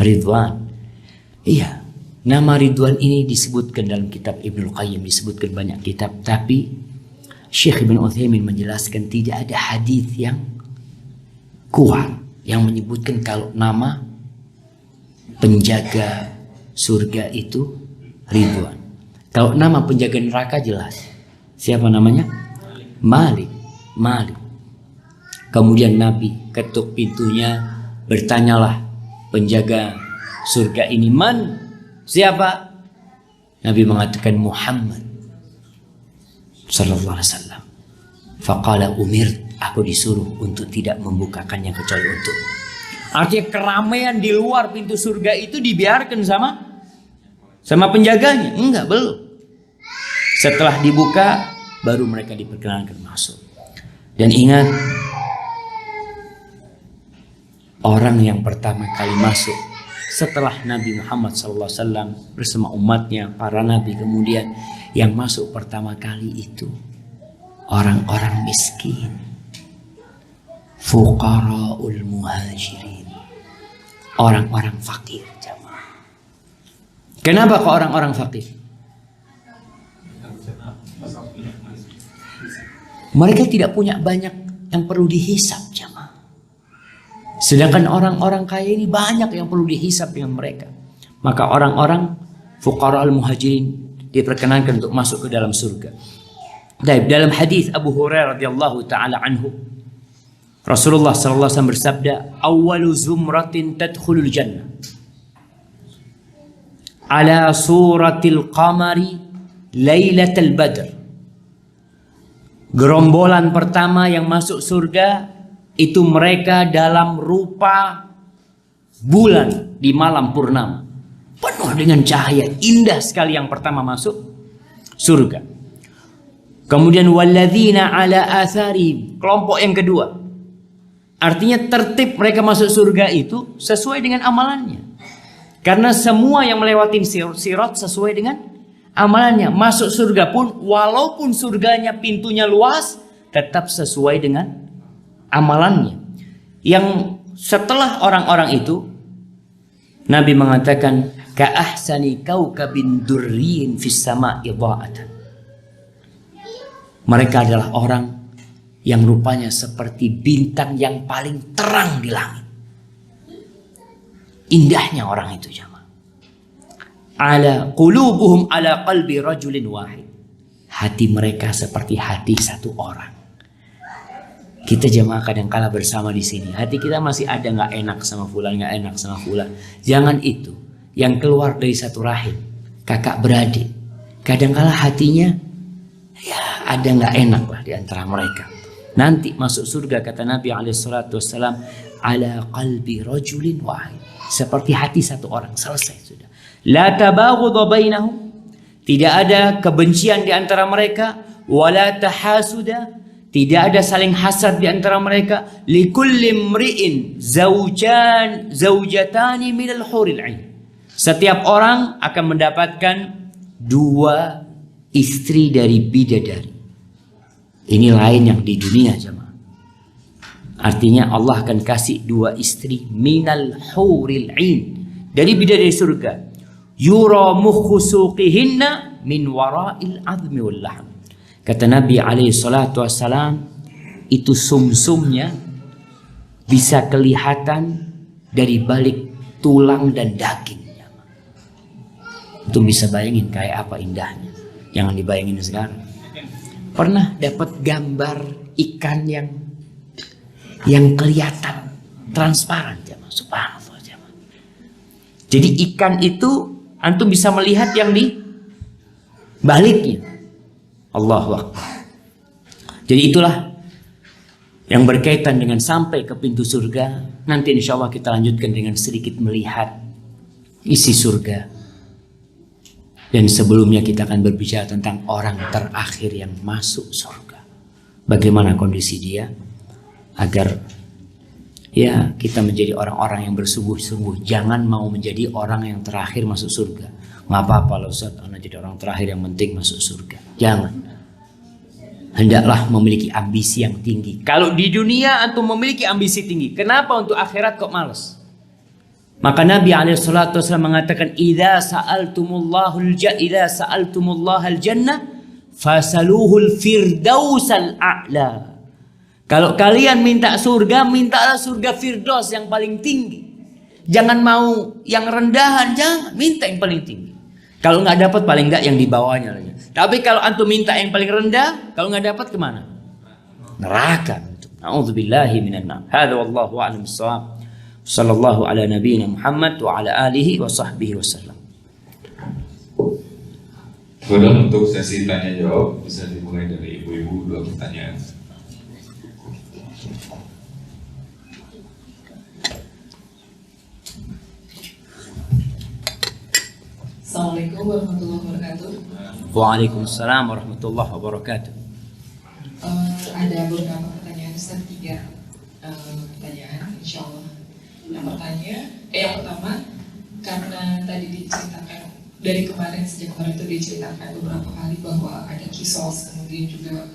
Speaker 1: Ridwan. Iya, nama Ridwan ini disebutkan dalam kitab Ibnul Qayyim, disebutkan banyak kitab, tapi Syekh Ibn Utsaimin menjelaskan tidak ada hadis yang kuat yang menyebutkan kalau nama penjaga surga itu Ridwan. Kalau nama penjaga neraka jelas. Siapa namanya? Malik. Kemudian Nabi ketuk pintunya, bertanyalah penjaga surga ini, man? Siapa? Nabi mengatakan Muhammad sallallahu alaihi wasallam. Faqala aku disuruh untuk tidak membukakannya kecuali untuk. Artinya keramaian di luar pintu surga itu dibiarkan sama penjaganya? Enggak, belum. Setelah dibuka baru mereka diperkenankan masuk. Dan ingat, orang yang pertama kali masuk setelah Nabi Muhammad SAW bersama umatnya, para nabi kemudian, yang masuk pertama kali itu orang-orang miskin, fuqara'ul muhajirin, orang-orang fakir. Kenapa kok orang-orang fakir? Mereka tidak punya banyak yang perlu dihisap, jamaah. Sedangkan orang-orang kaya ini banyak yang perlu dihisap dengan mereka. Maka orang-orang fuqara al-muhajirin diperkenankan untuk masuk ke dalam surga. Dalam hadis Abu Hurairah radhiyallahu taala anhu, Rasulullah sallallahu alaihi wasallam bersabda, "Awwalu zumratin tadkhulul jannah ala suratil qamari lailatul badr." Gerombolan pertama yang masuk surga itu mereka dalam rupa bulan di malam purnama, penuh dengan cahaya, indah sekali yang pertama masuk surga. Kemudian walladzina ala athari, kelompok yang kedua. Artinya tertib mereka masuk surga itu sesuai dengan amalannya. Karena semua yang melewati sirat sesuai dengan amalannya. Masuk surga pun walaupun surganya pintunya luas, tetap sesuai dengan amalannya. Yang setelah orang-orang itu, Nabi mengatakan ka'ahsani kaukabin durriyin fis sama'i dha'atan. Mereka adalah orang yang rupanya seperti bintang yang paling terang di langit. Indahnya orang itu, jamaah. Ala qulubuhum ala qalbi rajulin wahid. Hati mereka seperti hati satu orang. Kita jamaah kadang-kala bersama di sini, hati kita masih ada nggak enak sama fulan, nggak enak sama fulan. Jangan itu yang keluar dari satu rahim, kakak beradik. Kadang-kala hatinya ya ada nggak enak lah di antara mereka. Nanti masuk surga kata Nabi alaihissalam, ala qalbi rajulin wahid, seperti hati satu orang, selesai sudah. La tabaghudha bainahum, tidak ada kebencian di antara mereka, wala tahasuda, tidak ada saling hasad di antara mereka. Likulli imri'in zaujatani minal huril 'ain. Setiap orang akan mendapatkan 2 istri dari bidadari. Ini lain yang di dunia, jemaah. Artinya Allah akan kasih 2 istri minal huril 'ain, dari bidadari surga. Yura mukhu suqihinna min wara'il 'azmi wal lahm. Kata Nabi alaihi salatu wassalam, itu sumsumnya bisa kelihatan dari balik tulang dan daging. Itu bisa bayangin kayak apa indahnya. Jangan dibayangin sekarang. Pernah dapat gambar ikan yang kelihatan transparan, jemaah? Subhanallah, jemaah. Jadi ikan itu antum bisa melihat yang di baliknya. Allahu Akbar. Jadi itulah yang berkaitan dengan sampai ke pintu surga. Nanti insya Allah kita lanjutkan dengan sedikit melihat isi surga. Dan sebelumnya kita akan berbicara tentang orang terakhir yang masuk surga. Bagaimana kondisi dia agar ya kita menjadi orang-orang yang bersungguh-sungguh. Jangan mau menjadi orang yang terakhir masuk surga. Nggak apa-apa loh Ustaz, anak jadi orang terakhir yang penting masuk surga. Jangan. Hendaklah memiliki ambisi yang tinggi. Kalau di dunia antum memiliki ambisi tinggi, kenapa untuk akhirat kok malas? Maka Nabi SAW mengatakan, idza sa'altumullahal jannah fasaluhul firdausal a'la. Kalau kalian minta surga, mintalah surga firdaus yang paling tinggi. Jangan mau yang rendahan, jangan, minta yang paling tinggi. Kalau nggak dapat paling nggak yang di bawahnya. Tapi kalau antum minta yang paling rendah, kalau nggak dapat kemana? Neraka. A'udzubillahi minan nar. Hadza wallahu a'lam bissawab. Sallallahu ala nabiyyina Muhammad wa ala alihi wa sahbihi wasallam.
Speaker 4: Kemudian untuk sesi tanya jawab bisa dimulai dari ibu-ibu 2 pertanyaan.
Speaker 5: Assalamualaikum warahmatullahi wabarakatuh.
Speaker 1: Waalaikumsalam warahmatullahi wabarakatuh.
Speaker 5: Ada beberapa pertanyaan, Ustaz, 3 pertanyaan, insya Allah. Yang pertama, karena tadi diceritakan dari kemarin sejak kemarin itu diceritakan beberapa kali bahwa ada kisos, kemudian juga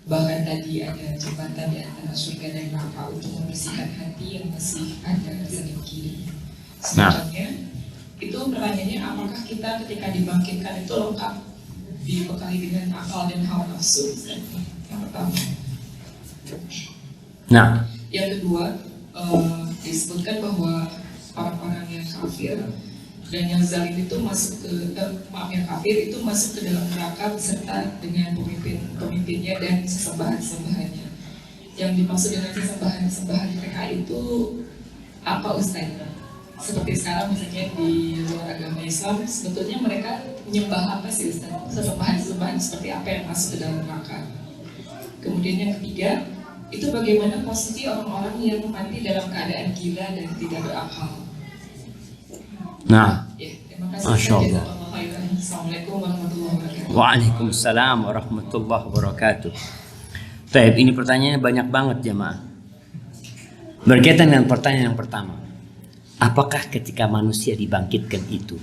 Speaker 5: bahkan tadi ada jembatan di antara surga dan neraka untuk membersihkan hati yang masih ada sedikit. Sebenarnya itu pertanyaannya, apakah kita ketika dibangkitkan itu lengkap dibekali dengan akal dan hawa nafsu? Yang pertama.
Speaker 1: Nah,
Speaker 5: yang kedua, disebutkan bahwa orang-orang yang kafir dan yang zalim itu masuk ke yang kafir itu masuk ke dalam neraka beserta dengan pemimpinnya dan sesembahan-sembahannya. Yang dimaksud dengan sesembahan-sembahan mereka itu apa, Ustaz? Seperti sekarang misalnya di luar agama Islam, sebetulnya mereka menyembah apa sih, Ustaz? Sesembahan-sembahan seperti apa yang masuk ke dalam neraka? Kemudian yang ketiga, itu bagaimana posisi orang-orang yang mati dalam keadaan gila dan tidak berakal?
Speaker 1: nah,
Speaker 5: Ya, terima kasih.
Speaker 1: Masya Allah.
Speaker 5: Assalamualaikum warahmatullahi wabarakatuh.
Speaker 1: Waalaikumsalam warahmatullahi wabarakatuh. Baik, ini pertanyaannya banyak banget jemaah. Berkaitan dengan pertanyaan yang pertama, apakah ketika manusia dibangkitkan itu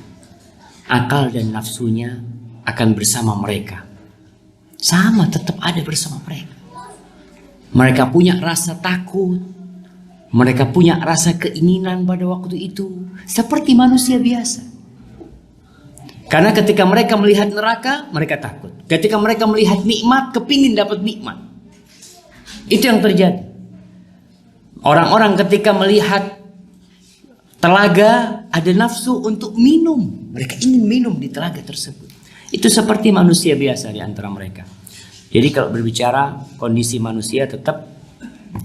Speaker 1: akal dan nafsunya akan bersama mereka? Sama, tetap ada bersama mereka. Mereka punya rasa takut, mereka punya rasa keinginan pada waktu itu seperti manusia biasa. Karena ketika mereka melihat neraka, mereka takut. Ketika mereka melihat nikmat, kepingin dapat nikmat. Itu yang terjadi. Orang-orang ketika melihat telaga, ada nafsu untuk minum. Mereka ingin minum di telaga tersebut. Itu seperti manusia biasa di antara mereka. Jadi kalau berbicara kondisi manusia tetap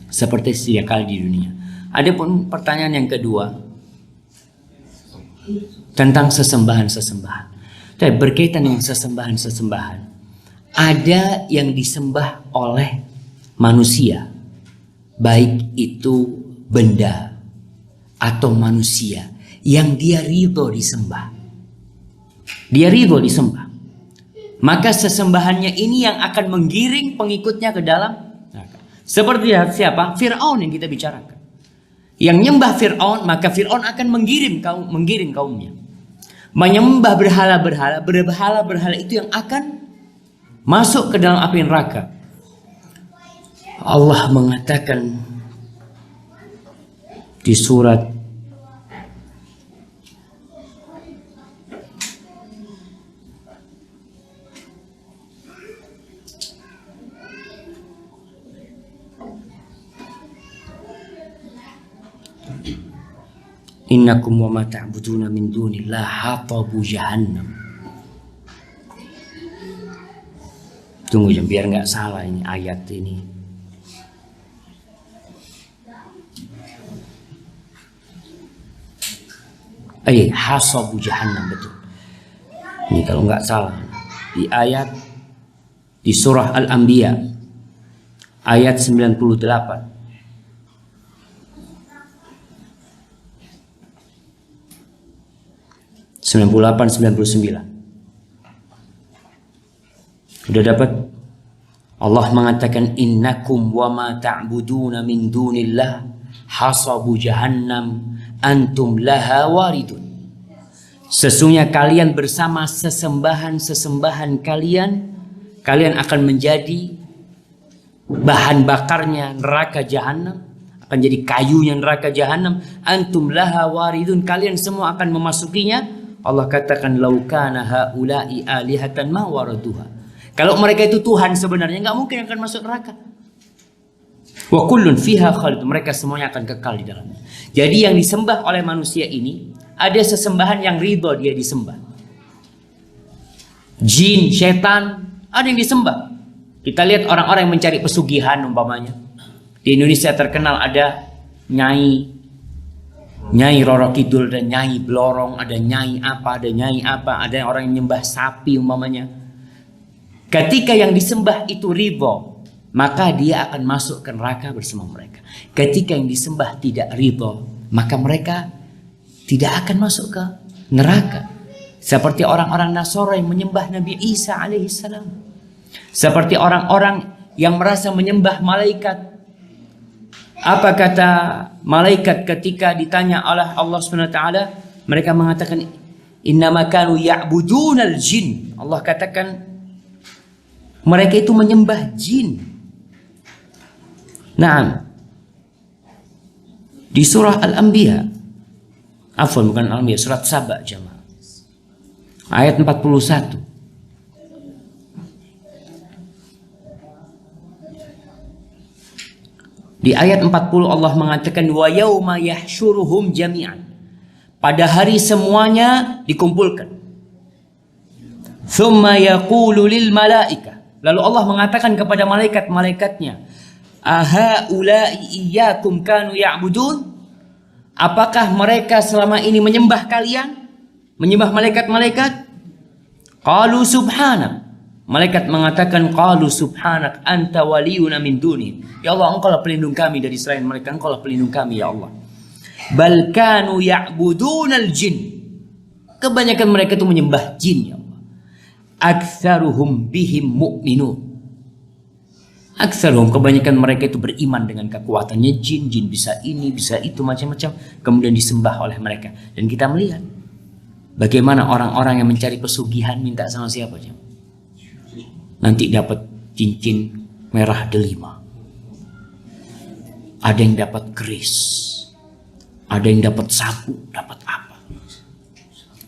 Speaker 1: seperti sedia kala di dunia. Adapun pertanyaan yang kedua tentang sesembahan-sesembahan. Tapi berkaitan dengan sesembahan-sesembahan, ada yang disembah oleh manusia, baik itu benda atau manusia yang dia ridho disembah. Dia ridho disembah. Maka sesembahannya ini yang akan menggiring pengikutnya ke dalam neraka. Seperti siapa? Fir'aun yang kita bicarakan. Yang nyembah Fir'aun, maka Fir'aun akan menggiring kaumnya. Menyembah berhala-berhala itu yang akan masuk ke dalam api neraka. Allah mengatakan di surat Innakum wa ma ta'buduna min dunillah hatabu jahannam. Tunggu jam biar nggak salah ini ayat ini. Hasabu jahannam, betul. Ini kalau nggak salah di ayat di surah Al-Anbiya ayat 98. (98, 99). Udah dapat? Allah mengatakan innakum wa ma ta'buduna min dunillah hasabu jahannam antum laha waridun. Sesungguhnya kalian bersama sesembahan kalian akan menjadi bahan bakarnya neraka jahannam, akan jadi kayunya neraka jahannam. Antum laha waridun, kalian semua akan memasukinya. Allah katakan laukana haula'i alihatan ma waraduha. Kalau mereka itu Tuhan sebenarnya nggak mungkin akan masuk neraka. Wa kullun fiha khalid, mereka semuanya akan kekal di dalamnya. Jadi yang disembah oleh manusia ini ada sesembahan yang ridho dia disembah. Jin, setan, ada yang disembah. Kita lihat orang-orang yang mencari pesugihan umpamanya. Di Indonesia terkenal ada Nyai Roro Kidul dan Nyai Blorong, ada Nyai apa, ada orang yang menyembah sapi umpamanya. Ketika yang disembah itu ridho, maka dia akan masuk ke neraka bersama mereka. Ketika yang disembah tidak ridho, maka mereka tidak akan masuk ke neraka. Seperti orang-orang Nasara yang menyembah Nabi Isa alaihissalam. Seperti orang-orang yang merasa menyembah malaikat. Apa kata malaikat ketika ditanya oleh Allah Subhanahu wa taala? Mereka mengatakan innama kanu ya'budunal jin. Allah katakan mereka itu menyembah jin. Naam. Di surah Al-Anbiya, bukan Al-Anbiya, surat Saba jemaah. Ayat 41. Di ayat 40 Allah mengatakan wa yauma yahsyuruhum jami'an. Pada hari semuanya dikumpulkan. Tsumma yaqulu lil malaika. Lalu Allah mengatakan kepada malaikat-malaikatnya, aha ulai iyyakum kanu ya'budun? Apakah mereka selama ini menyembah kalian? Menyembah malaikat-malaikat? Qalu subhanak. Malaikat mengatakan qalu subhanak anta waliyuna min duni. Ya Allah, engkau lah pelindung kami dari selain mereka, engkau lah pelindung kami ya Allah. Bal kanu ya'budunal jin. Kebanyakan mereka itu menyembah jin ya Allah. Aktsaruhum bihim mu'minun. Aktsaruhum, kebanyakan mereka itu beriman dengan kekuatannya jin. Jin bisa ini, bisa itu, macam-macam. Kemudian disembah oleh mereka. Dan kita melihat bagaimana orang-orang yang mencari pesugihan minta sama siapa? Nanti dapat cincin merah delima. Ada yang dapat keris. Ada yang dapat sapu, dapat apa?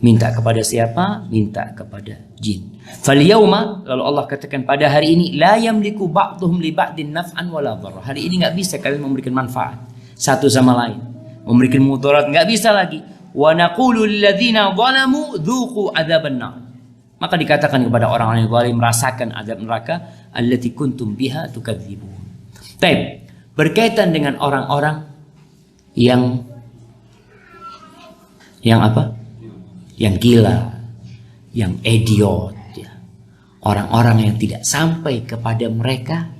Speaker 1: Minta kepada siapa? Minta kepada jin. Fal yauma, lalu Allah katakan pada hari ini la yamliku ba'dhum li ba'din naf'an wala dharra. Hari ini enggak bisa kalian memberikan manfaat satu sama lain. Memberikan mudarat enggak bisa lagi. Wa naqulu lil ladzina zalamu dzuqu adzaban nar. Maka dikatakan kepada orang-orang yang zalim, rasakan azab neraka allati kuntum biha tukadzibun. Baik, berkaitan dengan orang-orang yang apa? Yang gila, yang idiot, ya. Orang-orang yang tidak sampai kepada mereka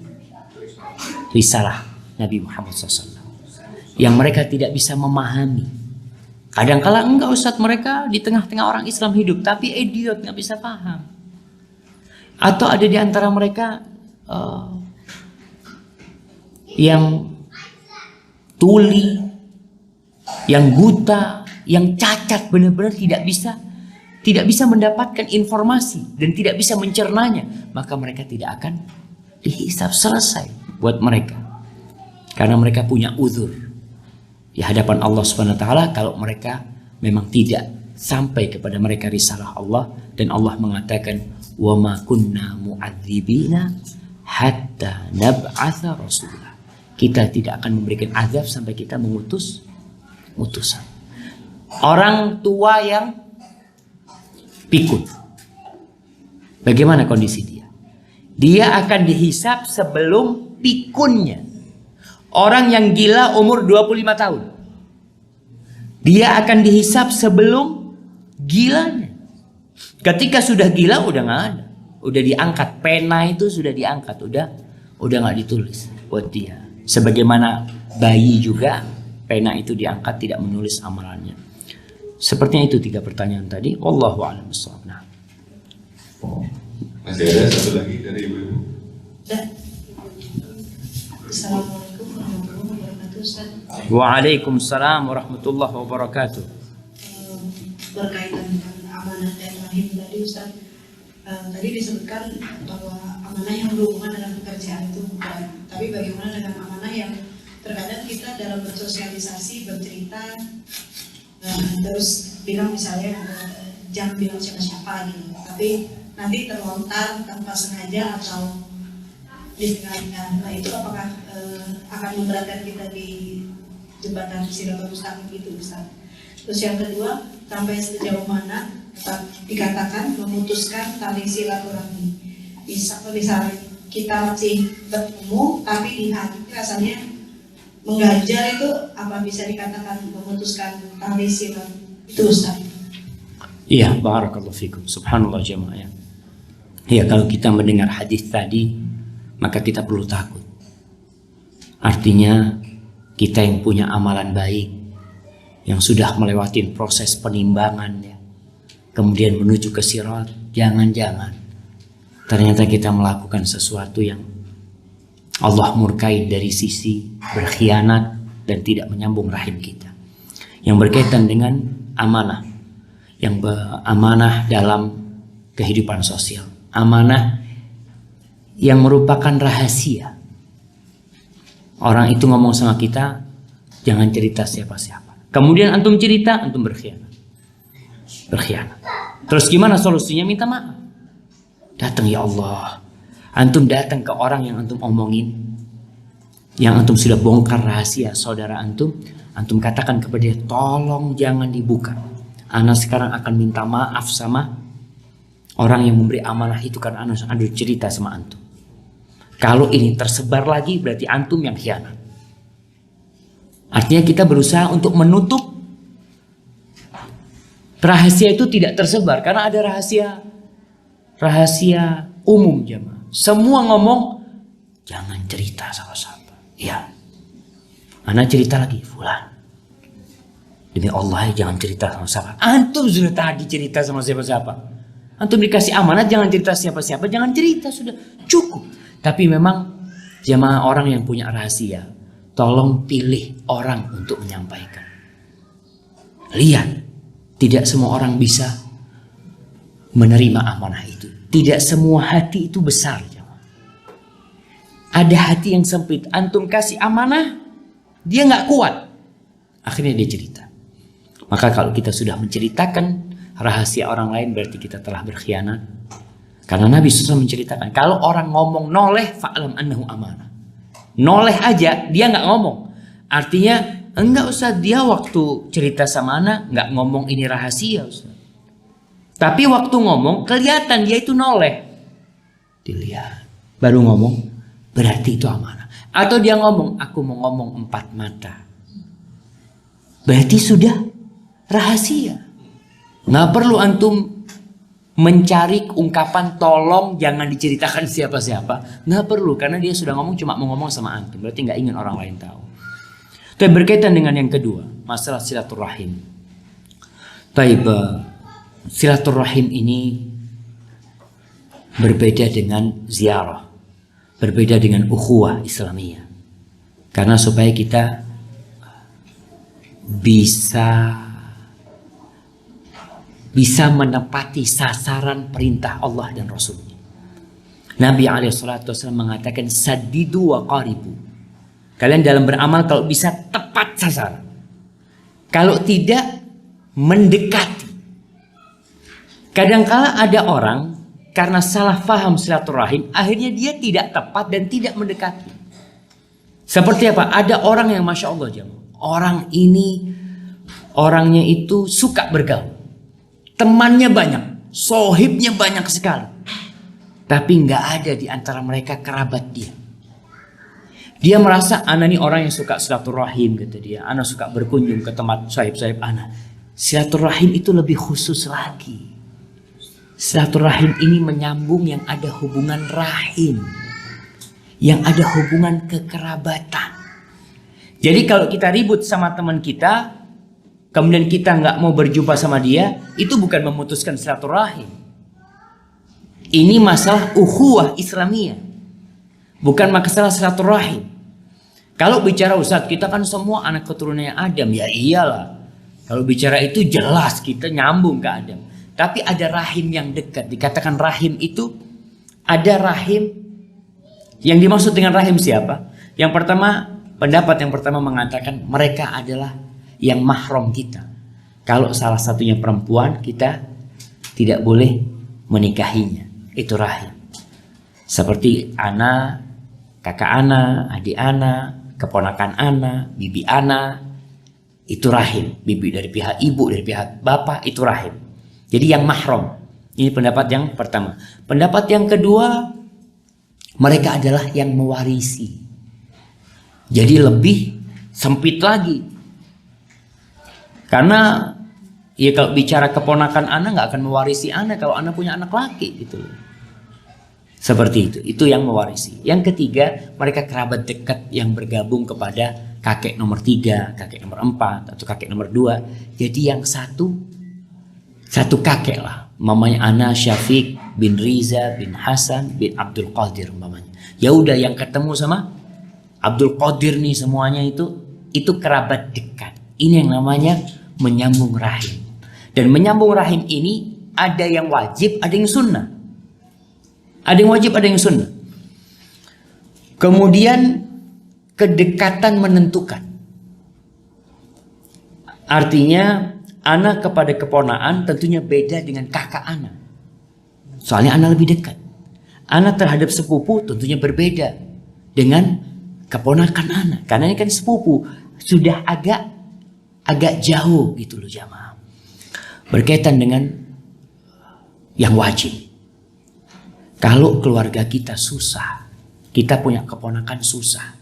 Speaker 1: risalah Nabi Muhammad SAW, yang mereka tidak bisa memahami. Kadang-kala enggak Ustadz, mereka di tengah-tengah orang Islam hidup tapi idiot, nggak bisa paham. Atau ada di antara mereka yang tuli, yang buta, yang cacat, benar-benar tidak bisa mendapatkan informasi dan tidak bisa mencernanya, maka mereka tidak akan dihisab, selesai buat mereka. Karena mereka punya uzur di hadapan Allah Subhanahu wa taala kalau mereka memang tidak sampai kepada mereka risalah Allah. Dan Allah mengatakan wa ma kunna mu'adzibina hatta nab'atsa rasulah. Kita tidak akan memberikan azab sampai kita mengutus utusan. Orang tua yang pikun, bagaimana kondisi dia? Dia akan dihisab sebelum pikunnya. Orang yang gila umur 25 tahun. Dia akan dihisap sebelum gilanya. Ketika sudah gila udah nggak ada, udah diangkat, pena itu sudah diangkat, udah nggak ditulis buat dia. Sebagaimana bayi juga, pena itu diangkat, tidak menulis amalannya. Sepertinya itu 3 pertanyaan tadi. Wallahu a'lam bishawab. Nah.
Speaker 4: Masih ada satu lagi dari ibu-ibu.
Speaker 6: Assalamualaikum warahmatullahi wabarakatuh, Ustaz.
Speaker 1: Waalaikumsalam warahmatullahi wabarakatuh.
Speaker 6: Berkaitan dengan amanah dan rahim tadi, Ustaz. Tadi disebutkan bahwa amanah yang berhubungan dengan pekerjaan itu bukan. Tapi bagaimana dengan amanah yang terkadang kita dalam bersosialisasi, bercerita, terus bilang misalnya jangan bilang siapa-siapa gitu. Tapi nanti terlontar tanpa sengaja atau disengaja. Nah itu apakah akan memberatkan kita di jembatan Siratul Mustaqim itu, Ustaz? Terus yang kedua, sampai sejauh mana dikatakan memutuskan tali silaturahmi? Bisa kita masih bertemu tapi di hati rasanya mengganjal, itu apa bisa dikatakan memutuskan tali silaturahmi itu, Ustaz?
Speaker 1: Iya, barakallahu fikum. Subhanallah jemaah. Ya, kalau kita mendengar hadis tadi, maka kita perlu takut. Artinya kita yang punya amalan baik, yang sudah melewati proses penimbangan ya, kemudian menuju ke sirat, jangan-jangan ternyata kita melakukan sesuatu yang Allah murkai dari sisi berkhianat dan tidak menyambung rahim kita. Yang berkaitan dengan amanah, yang amanah dalam kehidupan sosial, amanah yang merupakan rahasia. Orang itu ngomong sama kita, jangan cerita siapa-siapa. Kemudian antum cerita, antum berkhianat. Terus gimana solusinya? Minta maaf. Datang, ya Allah, antum datang ke orang yang antum omongin, yang antum sudah bongkar rahasia saudara antum, antum katakan kepada dia, tolong jangan dibuka. Ana sekarang akan minta maaf sama orang yang memberi amanah itu karena ana cerita sama antum. Kalau ini tersebar lagi berarti antum yang khianat. Artinya kita berusaha untuk menutup rahasia itu tidak tersebar, karena ada rahasia umum jemaah. Semua ngomong jangan cerita sama siapa. Ya. Ana cerita lagi, fulan. Demi Allah jangan cerita sama siapa. Antum sudah tadi cerita sama siapa-siapa. Antum dikasih amanat jangan cerita siapa-siapa, jangan cerita, sudah cukup. Tapi memang jemaah orang yang punya rahasia, tolong pilih orang untuk menyampaikan. Lihat, tidak semua orang bisa menerima amanah itu. Tidak semua hati itu besar. Ada hati yang sempit. Antum kasih amanah, dia nggak kuat. Akhirnya dia cerita. Maka kalau kita sudah menceritakan rahasia orang lain, berarti kita telah berkhianat. Karena Nabi SAW menceritakan, kalau orang ngomong noleh, fa'lam annahu amanah. Noleh aja, dia nggak ngomong. Artinya, enggak Ustaz, dia waktu cerita sama ana nggak ngomong ini rahasia Ustaz. Tapi waktu ngomong, kelihatan dia itu noleh. Dilihat, baru ngomong, berarti itu amanah. Atau dia ngomong, aku mau ngomong 4 mata. Berarti sudah rahasia. Nggak perlu antum mencari ungkapan tolong jangan diceritakan siapa-siapa. Nggak perlu, karena dia sudah ngomong cuma mau ngomong sama antum. Berarti nggak ingin orang lain tahu. Tapi berkaitan dengan yang kedua, masalah silaturahim. Silaturahim ini berbeda dengan ziarah, berbeda dengan ukhuwah Islamiyah. Karena supaya kita bisa menepati sasaran perintah Allah dan Rasulnya. Nabi SAW mengatakan, sadidu wa qaribu. Kalian dalam beramal kalau bisa tepat sasaran. Kalau tidak, mendekati. Kadangkala ada orang karena salah faham silaturahim, akhirnya dia tidak tepat dan tidak mendekati. Seperti apa? Ada orang yang Masya Allah jemaah, orang ini orangnya itu suka bergaul. Temannya banyak, sohibnya banyak sekali. Tapi nggak ada di antara mereka kerabat dia. Dia merasa ana ini orang yang suka silaturahim, kata dia. Ana suka berkunjung ke tempat sahib-sahib ana. Silaturahim itu lebih khusus lagi. Silaturahim ini menyambung yang ada hubungan rahim, yang ada hubungan kekerabatan. Jadi kalau kita ribut sama teman kita, kemudian kita nggak mau berjumpa sama dia, itu bukan memutuskan silaturahim. Ini masalah ukhuwah Islamiyah, bukan masalah silaturahim. Kalau bicara Ustadz, kita kan semua anak keturunannya Adam, ya iyalah. Kalau bicara itu jelas kita nyambung ke Adam. Tapi ada rahim yang dekat. Dikatakan rahim itu ada rahim. Yang dimaksud dengan rahim siapa? Yang pertama, pendapat yang pertama mengatakan mereka adalah yang mahram kita. Kalau salah satunya perempuan, kita tidak boleh menikahinya. Itu rahim. Seperti ana, kakak ana, adik ana, keponakan ana, bibi ana. Itu rahim. Bibi dari pihak ibu, dari pihak bapak, itu rahim. Jadi yang mahram. Ini pendapat yang pertama. Pendapat yang kedua, mereka adalah yang mewarisi. Jadi lebih sempit lagi. Karena ya kalau bicara keponakan ana nggak akan mewarisi ana kalau ana punya anak laki gitu. Seperti itu. Itu yang mewarisi. Yang ketiga, mereka kerabat dekat yang bergabung kepada kakek nomor 3, kakek nomor 4, atau kakek nomor 2. Jadi yang satu kakek lah. Mamanya ana Syafiq bin Riza bin Hasan bin Abdul Qadir mamanya. Ya udah yang ketemu sama Abdul Qadir nih semuanya itu kerabat dekat. Ini yang namanya menyambung rahim. Dan menyambung rahim ini ada yang wajib, ada yang sunnah. Ada yang wajib, ada yang sunnah. Kemudian kedekatan menentukan. Artinya anak kepada keponaan tentunya beda dengan kakak anak. Soalnya anak lebih dekat. Anak terhadap sepupu tentunya berbeda dengan keponakan anak. Karena ini kan sepupu sudah agak jauh gitu loh jamaah. Berkaitan dengan yang wajib. Kalau keluarga kita susah, kita punya keponakan susah,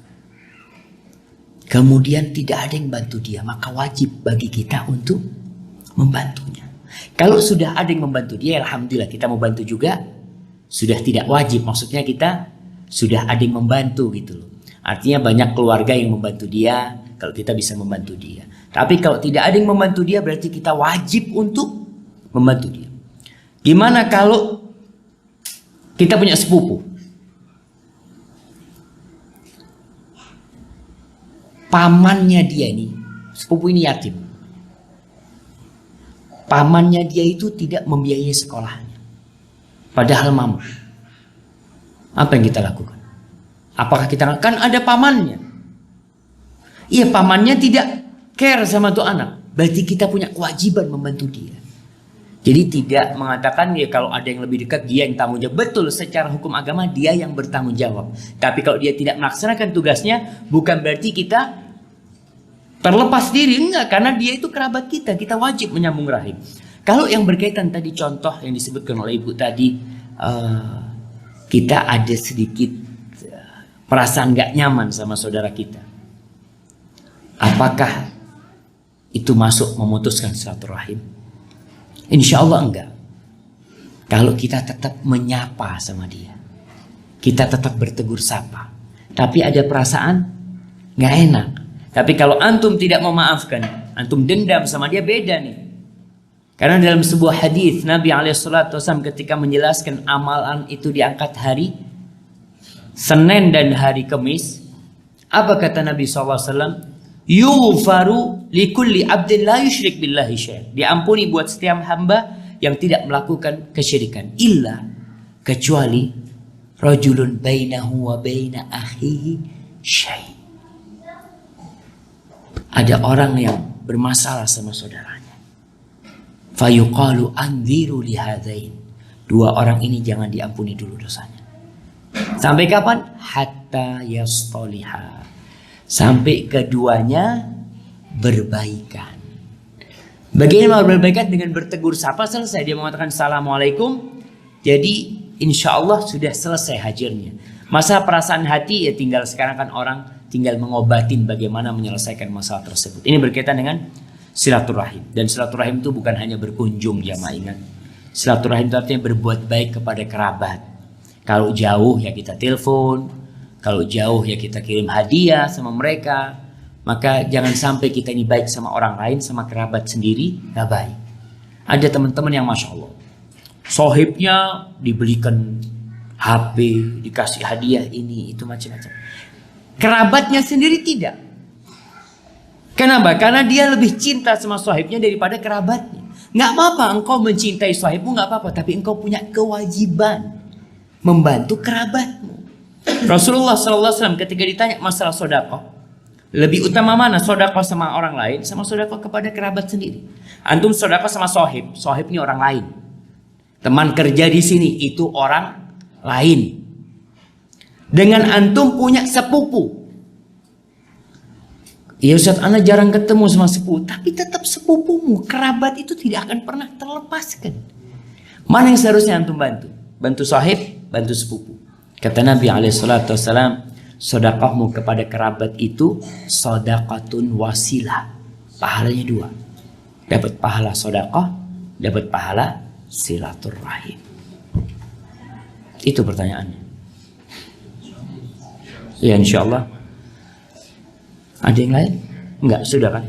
Speaker 1: kemudian tidak ada yang bantu dia, maka wajib bagi kita untuk membantunya. Kalau sudah ada yang membantu dia, alhamdulillah kita mau bantu juga. Sudah tidak wajib, maksudnya kita sudah ada yang membantu gitu loh. Artinya banyak keluarga yang membantu dia, kalau kita bisa membantu dia. Tapi kalau tidak ada yang membantu dia, berarti kita wajib untuk membantu dia. Gimana kalau kita punya sepupu? Pamannya dia ini, sepupu ini yatim. Pamannya dia itu tidak membiayai sekolahnya. Padahal mama. Apa yang kita lakukan? Apakah kita kan ada pamannya? Iya, pamannya tidak care sama tuh anak. Berarti kita punya kewajiban membantu dia. Jadi tidak mengatakan ya kalau ada yang lebih dekat dia yang tanggung jawab. Betul, secara hukum agama dia yang bertanggung jawab. Tapi kalau dia tidak melaksanakan tugasnya, bukan berarti kita terlepas diri. Enggak, karena dia itu kerabat kita. Kita wajib menyambung rahim. Kalau yang berkaitan tadi contoh yang disebutkan oleh ibu tadi, kita ada sedikit perasaan gak nyaman sama saudara kita. Apakah itu masuk memutuskan silaturahim? Insya Allah enggak. Kalau kita tetap menyapa sama dia, kita tetap bertegur sapa, tapi ada perasaan gak enak. Tapi kalau antum tidak memaafkan, antum dendam sama dia, beda nih. Karena dalam sebuah hadis Nabi SAW ketika menjelaskan amalan itu diangkat hari Senin dan hari Kamis, apa kata Nabi SAW? Yughfaru likulli abdin la yusyrik billahi syai'. Diampuni buat setiap hamba yang tidak melakukan kesyirikan, illa kecuali rajulun bainahu wa baina akhihi syai'. Ada orang yang bermasalah sama saudaranya. Fayuqalu anziru lihadain. Dua orang ini jangan diampuni dulu dosanya. Sampai kapan? Hatta yastaliha. Sampai keduanya berbaikan. Bagaimana berbaikan? Dengan bertegur sapa selesai. Dia mengatakan assalamualaikum. Jadi insya Allah sudah selesai hajirnya. Masalah perasaan hati ya tinggal sekarang kan orang tinggal mengobatin bagaimana menyelesaikan masalah tersebut. Ini berkaitan dengan silaturahim. Dan silaturahim itu bukan hanya berkunjung, jamaah ingat. Silaturahim itu artinya berbuat baik kepada kerabat. Kalau jauh ya kita telepon, kalau jauh ya kita kirim hadiah sama mereka. Maka jangan sampai kita ini baik sama orang lain, sama kerabat sendiri, gak baik. Ada teman-teman yang Masya Allah, sohibnya dibelikan HP, dikasih hadiah ini, itu macam-macam. Kerabatnya sendiri tidak. Kenapa? Karena dia lebih cinta sama sohibnya daripada kerabatnya. Nggak apa-apa engkau mencintai sohibmu, nggak apa-apa. Tapi engkau punya kewajiban membantu kerabatmu. Rasulullah SAW ketika ditanya masalah sodakoh, lebih utama mana sodakoh sama orang lain, sama sodakoh kepada kerabat sendiri? Antum sodakoh sama sohib, sohib ini orang lain. Teman kerja di sini itu orang lain. Dengan antum punya sepupu. Ya Ustaz, ana jarang ketemu sama sepupu, tapi tetap sepupumu, kerabat itu tidak akan pernah terlepaskan. Mana yang seharusnya antum bantu? Bantu sahib, bantu sepupu. Kata Nabi SAW, sedekahmu kepada kerabat itu sedekatun wasilah. Pahalanya dua. Dapat pahala sedekah, dapat pahala silaturahim. Itu pertanyaannya. Ya insyaallah. Ada yang lain? Enggak, sudah kan?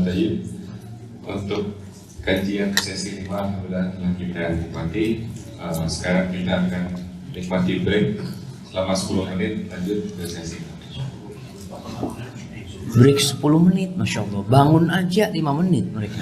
Speaker 4: Tadi untuk kajian sesi 5 mudah-mudahan yang kita nikmati. Sekarang kita akan nikmati break selama 10 menit, lanjut ke sesi.
Speaker 1: Break 10 menit, Masya Allah. Bangun aja 5 menit mereka.